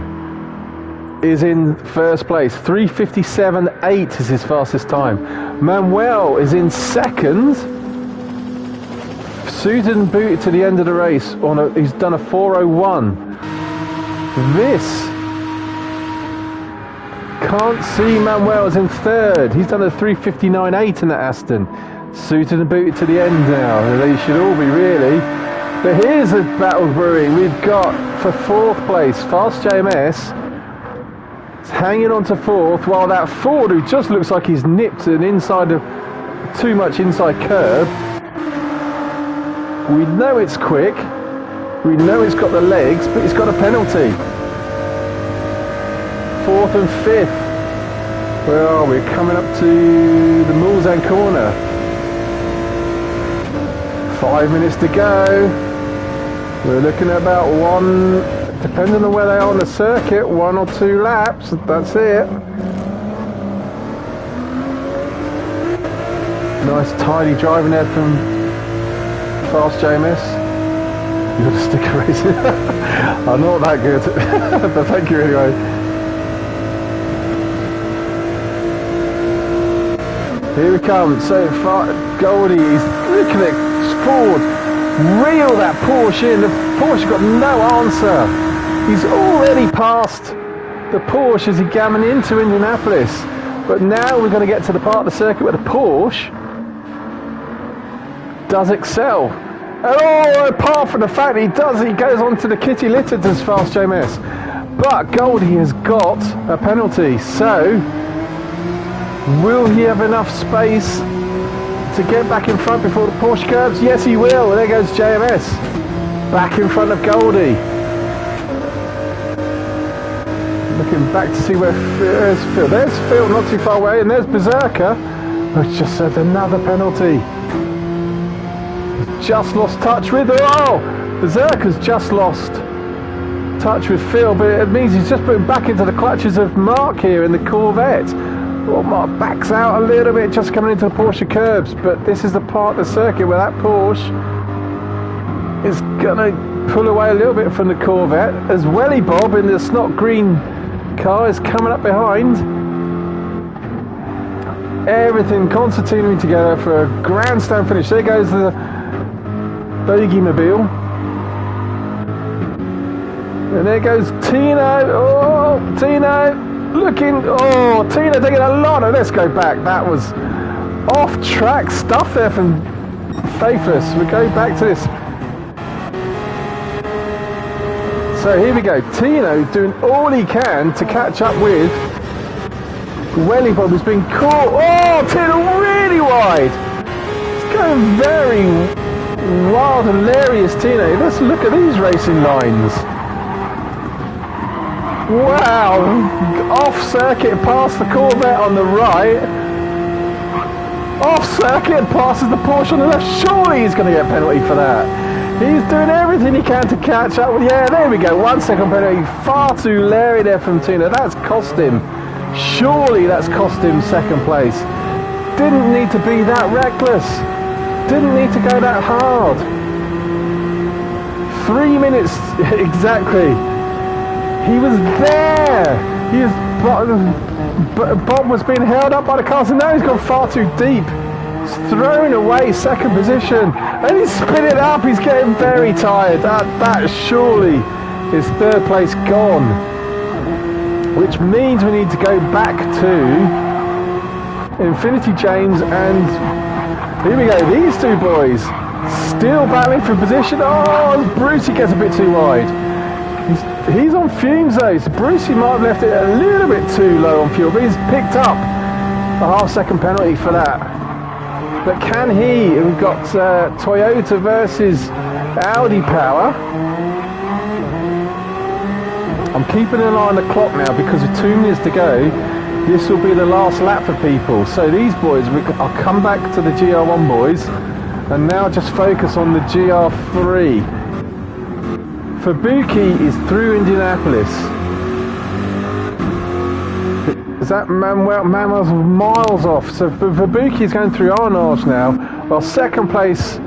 is in first place. 3:57.8 is his fastest time. Manuel is in second. Suited and booted to the end of the race. He's done a 4:01. This can't see Manuel is in third. He's done a 3:59.8 in that Aston. Suited and booted to the end now. They should all be really. But here's a battle brewing. We've got for fourth place Fast JMS. It's hanging on to fourth, while that Ford, who just looks like he's nipped an inside of too much inside curb. We know it's quick. We know it's got the legs, but it's got a penalty. 4th and 5th. Well, we're coming up to the Mulsanne corner. 5 minutes to go. We're looking at about one, depending on where they are on the circuit, 1 or 2 laps. That's it. Nice tidy driving there from Fast JMS. You got a sticker racing. I'm not that good, but thank you anyway. Here we come. So far, Goldie is looking at Ford. Reel that Porsche in. The Porsche got no answer. He's already passed the Porsche as he gammon into Indianapolis. But now we're going to get to the part of the circuit where the Porsche does excel. Oh, apart from the fact he goes on to the kitty litter, does Fast JMS. But Goldie has got a penalty, so will he have enough space to get back in front before the Porsche curbs? Yes, he will. There goes JMS, back in front of Goldie. Looking back to see where there's Phil. There's Phil, not too far away, and there's Berserker, who's just served another penalty. Just lost touch with Berserker's just lost touch with Phil, but it means he's just putting back into the clutches of Mark here in the Corvette. Well, Mark backs out a little bit just coming into the Porsche curbs, but this is the part of the circuit where that Porsche is gonna pull away a little bit from the Corvette, as Welly Bob in the snot green car is coming up behind. Everything concertinaing together for a grandstand finish. There goes the Bogey Mobile. And there goes Tino. Oh, Tino looking. Oh, Tino taking a lot of. Let's go back. That was off-track stuff there from Faithless. We go back to this. So here we go. Tino doing all he can to catch up with Welly Bob, who's been caught. Oh, Tino really wide. It's going very wild and hilarious, Tino. Let's look at these racing lines. Wow, off circuit past the Corvette on the right, off circuit passes the Porsche on the left. Surely he's going to get a penalty for that. He's doing everything he can to catch up. Yeah, there we go. 1 second penalty. Far too leery there from Tina. That's cost him. Surely that's cost him second place. Didn't need to be that reckless. Didn't need to go that hard. 3 minutes exactly. He was there. He was. Bob was being held up by the cars, and now he's gone far too deep. He's thrown away second position, and he's spin it up. He's getting very tired. That surely is third place gone, which means we need to go back to Infinity James, and here we go. These two boys still battling for position. Oh, Brucey gets a bit too wide. He's on fumes though, so Brucey might have left it a little bit too low on fuel, but he's picked up a half-second penalty for that. But can he? We've got Toyota versus Audi power. I'm keeping an eye on the clock now because with 2 minutes to go, this will be the last lap for people. So these boys, I'll come back to the GR1 boys and now just focus on the GR3. Fabuki is through Indianapolis. Is that Manuel's miles off? So Fabuki is going through Arnage now. Well, second place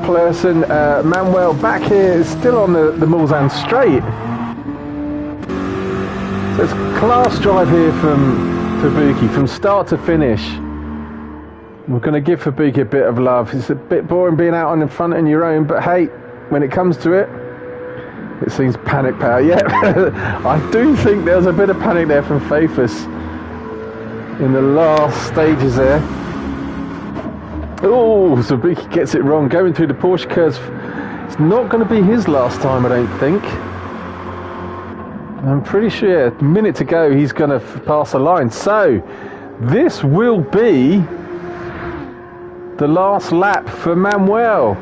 person, Manuel, back here is still on the Mulsanne straight. So it's class drive here from Fabuki, from start to finish. We're going to give Fabuki a bit of love. It's a bit boring being out on the front on your own, but hey, when it comes to it, it seems panic power. Yeah, I do think there's a bit of panic there from Faithus in the last stages there. Oh, Fabuki gets it wrong. Going through the Porsche curves. It's not going to be his last time, I don't think. I'm pretty sure a minute to go he's going to pass the line. So this will be the last lap for Manuel.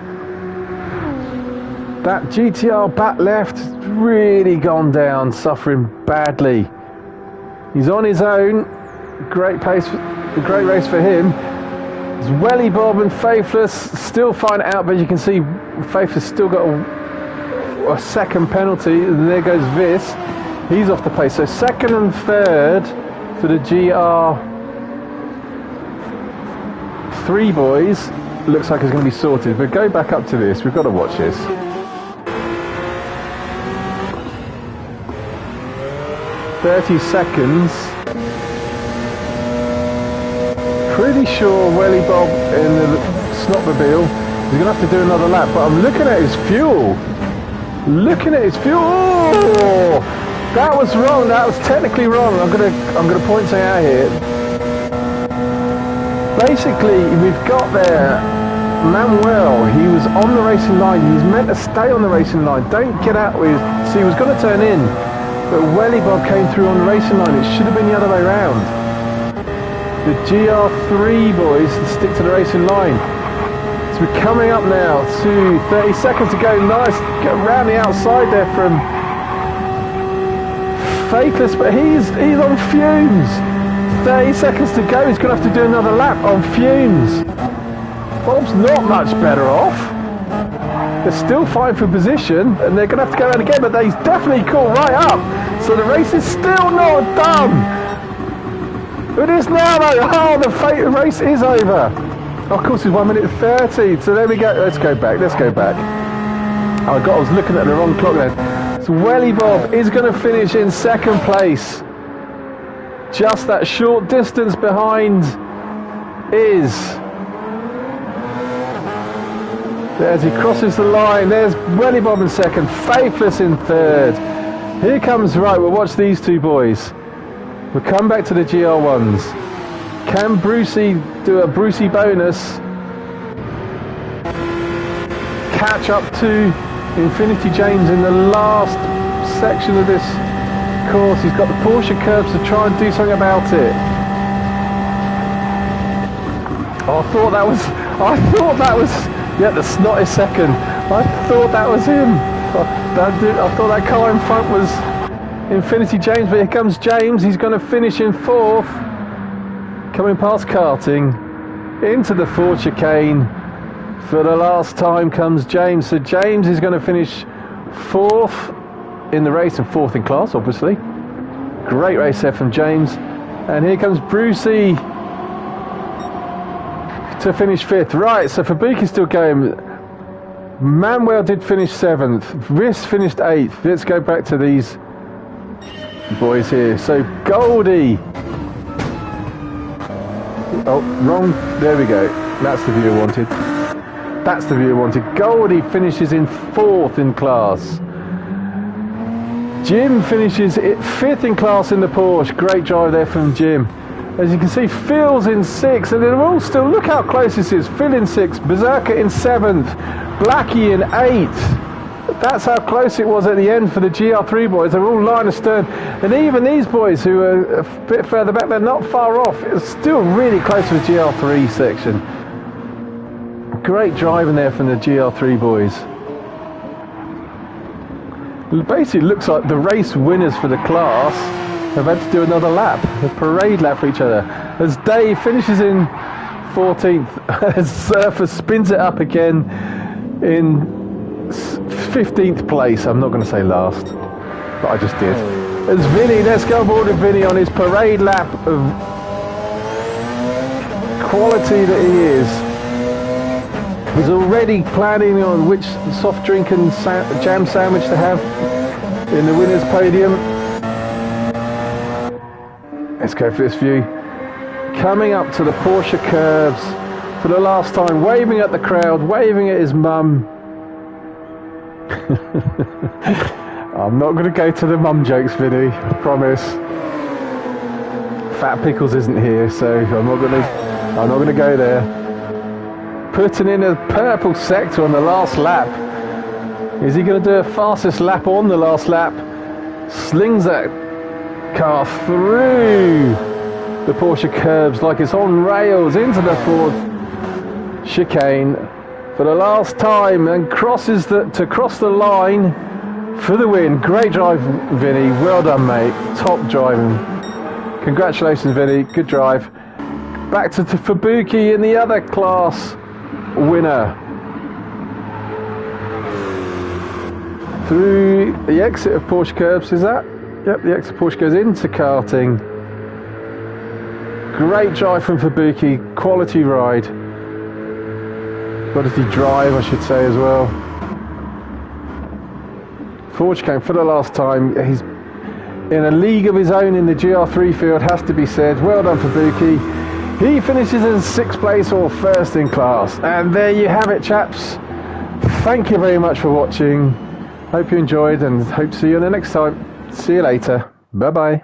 That GTR back left really gone down, suffering badly. He's on his own. Great pace, great race for him. It's Welly Bob and Faithless still fighting out, but you can see Faithless still got a second penalty, and there goes Vis. He's off the pace. So second and third for the GR3 boys. Looks like it's going to be sorted, but go back up to this. We've got to watch this. 30 seconds. Pretty sure Welly Bob in the Snotmobile is going to have to do another lap, but I'm looking at his fuel. Oh, that was wrong. That was technically wrong. I'm gonna point something out here. Basically, we've got there Manuel. He was on the racing line. He's meant to stay on the racing line. Don't get out with. See, he was going to turn in. But Welly Bob came through on the racing line. It should have been the other way round. The GR3 boys stick to the racing line. So we're coming up now to 30 seconds to go. Nice, get around the outside there from Faithless, but he's on fumes. 30 seconds to go. He's going to have to do another lap on fumes. Bob's not much better off. They're still fighting for position, and they're going to have to go around again, but he's definitely caught right up. So the race is still not done. It is now, though. Oh, the race is over. Of course, it's 1 minute 30. So there we go. Let's go back. Oh, God, I was looking at the wrong clock then. So Welly Bob is going to finish in second place. Just that short distance behind is... As he crosses the line, there's Welly Bob in second, Faithless in third. Here comes, right, we'll watch these two boys. We'll come back to the GR1s. Can Brucey do a Brucey bonus? Catch up to Infinity James in the last section of this course. He's got the Porsche curbs to try and do something about it. Oh, I thought that was... Yeah, the snot is second. I thought that was him. I thought that car in front was Infinity James, but here comes James. He's going to finish in fourth. Coming past karting into the Ford chicane. For the last time comes James. So James is going to finish 4th in the race and 4th in class, obviously. Great race there from James. And here comes Brucey to finish 5th. Right, so Fabuki's still going. Manuel did finish 7th. Riss finished 8th. Let's go back to these boys here. So Goldie. Oh, wrong. There we go. That's the view I wanted. That's the view I wanted. Goldie finishes in 4th in class. Jim finishes 5th in class in the Porsche. Great drive there from Jim. As you can see, Phil's in 6th, and they're all still, look how close this is. Phil in 6th, Berserker in 7th, Blackie in 8th. That's how close it was at the end for the GR3 boys. They're all line astern. And even these boys who are a bit further back, they're not far off. It's still really close to the GR3 section. Great driving there from the GR3 boys. It basically looks like the race winners for the class have had to do another lap, a parade lap for each other. As Dave finishes in 14th, as Surfer spins it up again in 15th place. I'm not going to say last, but I just did. As Vinny, let's go aboard with Vinny on his parade lap of quality that he is. He's already planning on which soft drink and jam sandwich to have in the winner's podium. Let's go for this view. Coming up to the Porsche curves for the last time, waving at the crowd, waving at his mum. I'm not going to go to the mum jokes, Vinny, I promise. Fat Pickles isn't here, so I'm not going to go there. Putting in a purple sector on the last lap. Is he going to do a fastest lap on the last lap? Slings that car through the Porsche curbs like it's on rails into the Ford chicane for the last time and crosses to cross the line for the win. Great drive, Vinny. Well done, mate. Top driving. Congratulations, Vinny. Good drive. Back to Fabuki in the other class winner. Through the exit of Porsche curbs, is that? Yep, the exit of Porsche goes into karting. Great drive from Fabuki. Quality ride. Quality drive, I should say, as well. Forge came for the last time. He's in a league of his own in the GR3 field, has to be said. Well done, Fabuki. He finishes in 6th place or 1st in class. And there you have it, chaps. Thank you very much for watching. Hope you enjoyed and hope to see you on the next time. See you later. Bye-bye.